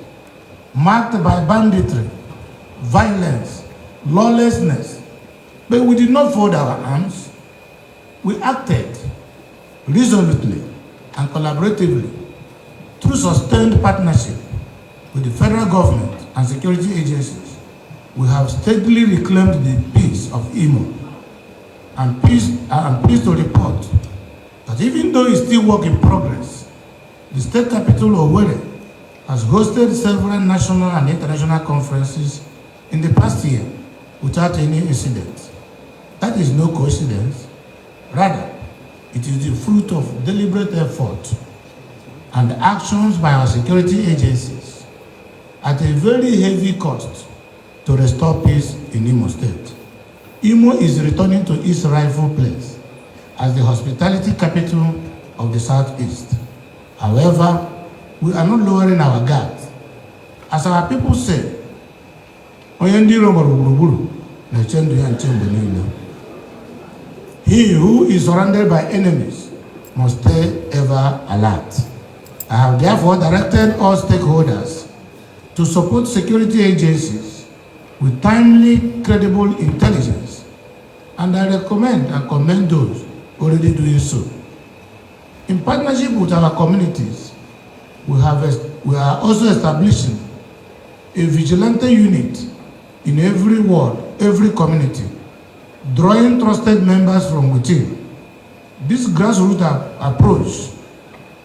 marked by banditry, violence, lawlessness. But we did not fold our arms. We acted resolutely and collaboratively through sustained partnership with the federal government and security agencies. We have steadily reclaimed the peace of Imo. I'm pleased to report that even though it's still work in progress, the state capital Owerri has hosted several national and international conferences in the past year without any incident. That is no coincidence. Rather, it is the fruit of deliberate effort and actions by our security agencies at a very heavy cost to restore peace in Imo State. Imo is returning to its rightful place as the hospitality capital of the Southeast. However, we are not lowering our guard. As our people say, He who is surrounded by enemies must stay ever alert. I have therefore directed all stakeholders to support security agencies with timely, credible intelligence, and I recommend and commend those already doing so. In partnership with our communities, we are also establishing a vigilante unit in every ward, every community, drawing trusted members from within. This grassroots approach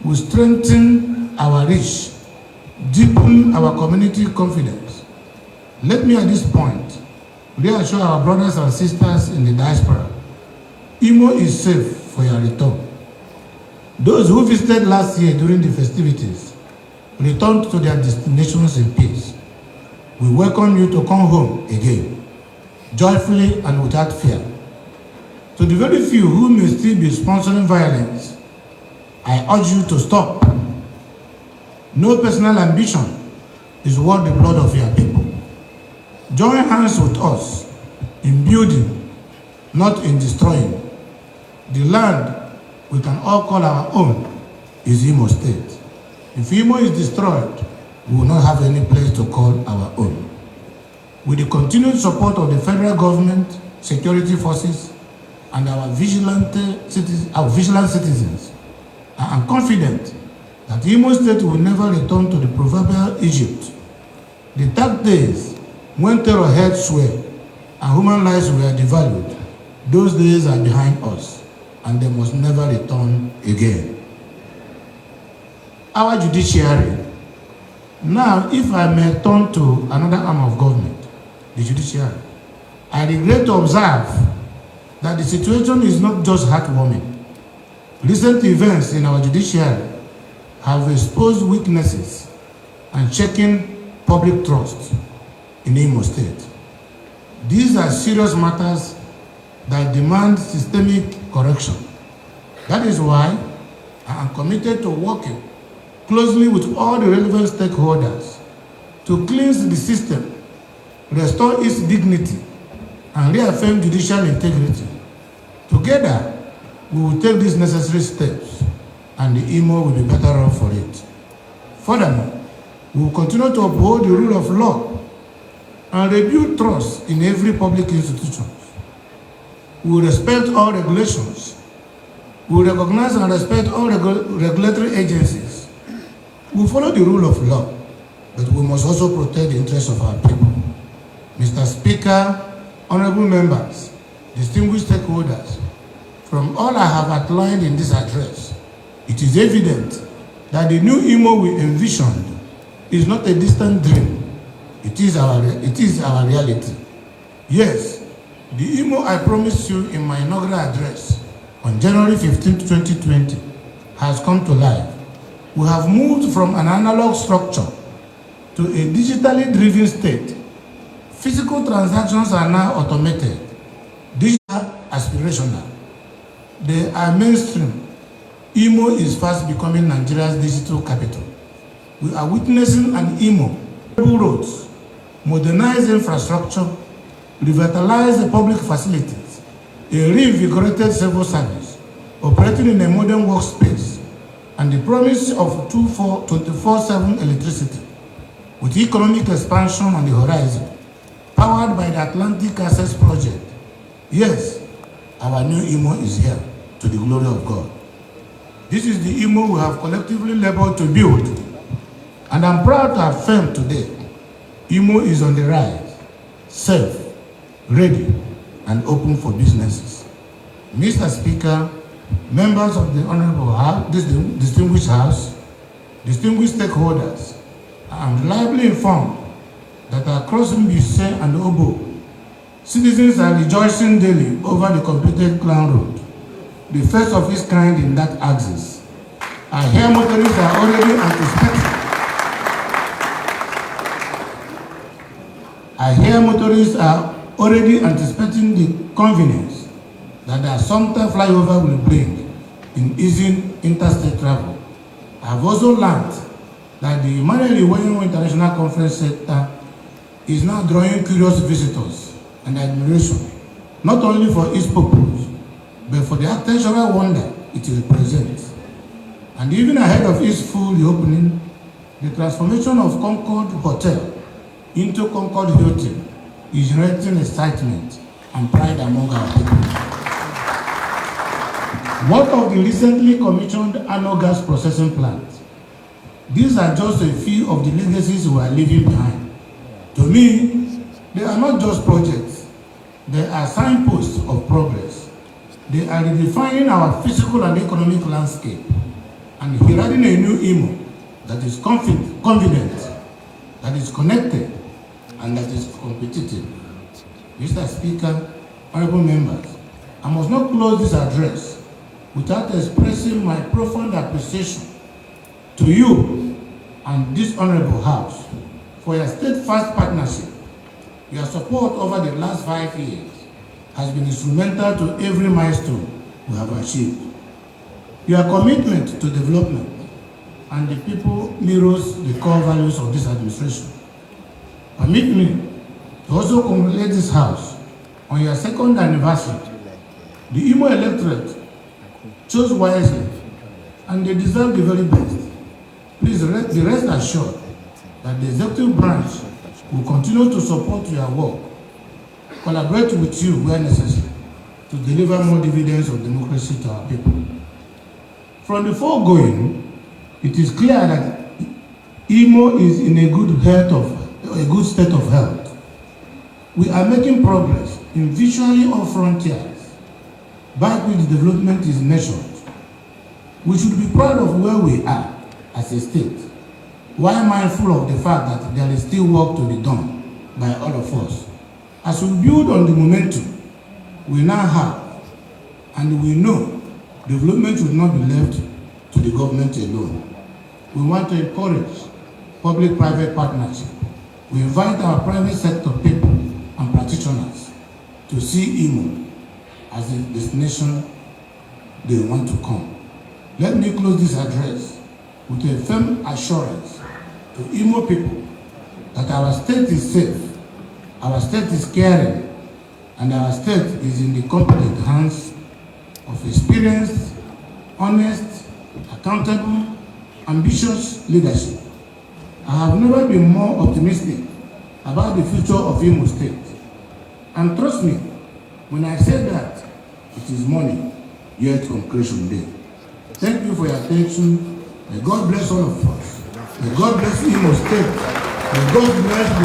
will strengthen our reach, deepen our community confidence. Let me at this point reassure our brothers and sisters in the diaspora, Imo is safe for your return. Those who visited last year during the festivities returned to their destinations in peace. We welcome you to come home again, joyfully and without fear. To the very few who may still be sponsoring violence, I urge you to stop. No personal ambition is worth the blood of your people. Join hands with us in building, not in destroying. The land we can all call our own is Imo State. If Imo is destroyed, we will not have any place to call our own. With the continued support of the federal government, security forces, and our vigilant citizens, I am confident that Imo State will never return to the proverbial Egypt. The dark days when terror held sway and human lives were devalued, those days are behind us, and they must never return again. Our judiciary. Now, if I may turn to another arm of government, the judiciary, I regret to observe that the situation is not just heartwarming. Recent events in our judiciary have exposed weaknesses and shaken public trust in Imo State. These are serious matters that demand systemic correction. That is why I am committed to working closely with all the relevant stakeholders to cleanse the system, restore its dignity, and reaffirm judicial integrity. Together, we will take these necessary steps, and the Imo will be better off for it. Furthermore, we will continue to uphold the rule of law and rebuild trust in every public institution. We will respect all regulations. We will recognize and respect all regulatory agencies. We will follow the rule of law, but we must also protect the interests of our people. Mr. Speaker, honorable members, distinguished stakeholders, from all I have outlined in this address, it is evident that the new Imo we envisioned is not a distant dream. It is our reality. Yes, the Imo I promised you in my inaugural address on January 15, 2020 has come to life. We have moved from an analog structure to a digitally driven state. Physical transactions are now automated, digital aspirational. They are mainstream. Imo is fast becoming Nigeria's digital capital. We are witnessing an Imo, roads, modernized infrastructure, revitalized public facilities, a reinvigorated civil service, operating in a modern workspace, and the promise of 24/7 electricity, with economic expansion on the horizon, powered by the Atlantic Access Project. Yes, our new Imo is here, to the glory of God. This is the Imo we have collectively labored to build, and I'm proud to affirm today, Imo is on the rise, safe, ready, and open for businesses. Mr. Speaker, members of the Honorable House, this distinguished House, distinguished stakeholders, I am reliably informed that across Mbise and Obo, citizens are rejoicing daily over the completed Clown Road, the first of its kind in that axis. I hear motorists are already anticipating. The convenience that the Assumpta flyover will bring in easing interstate travel. I have also learned that the Emmanuel Iweyan International Conference Center is now drawing curious visitors and admiration, not only for its purpose, but for the architectural wonder it represents. And even ahead of its full reopening, the transformation of Concord Hotel into Concord Hilton is generating excitement and pride among our people. What of the recently commissioned annual gas processing plant? These are just a few of the legacies we are leaving behind. To me, they are not just projects, they are signposts of progress. They are redefining our physical and economic landscape and heralding a new Imo that is confident, that is connected, and that is competitive. Mr. Speaker, honorable members, I must not close this address without expressing my profound appreciation to you and this honorable House for your steadfast partnership. Your support over the last 5 years has been instrumental to every milestone we have achieved. Your commitment to development and the people mirrors the core values of this administration. Permit me to also congratulate this House on your 2nd anniversary. The Imo electorate chose wisely and they deserve the very best. Please be rest assured that the executive branch will continue to support your work, collaborate with you where necessary, to deliver more dividends of democracy to our people. From the foregoing, it is clear that Imo is in a good state of health. We are making progress in virtually all frontiers, by which development is measured. We should be proud of where we are as a state, while mindful of the fact that there is still work to be done by all of us. As we build on the momentum we now have, and we know development should not be left to the government alone. We want to encourage public-private partnership. We invite our private sector people and practitioners to see Imo as a destination they want to come. Let me close this address with a firm assurance to Imo people that our state is safe, our state is caring, and our state is in the competent hands of experienced, honest, accountable, ambitious leadership. I have never been more optimistic about the future of Imo State. And trust me, when I say that, it is morning, yet concretion day. Thank you for your attention. May God bless all of us. May God bless Imo State. May God bless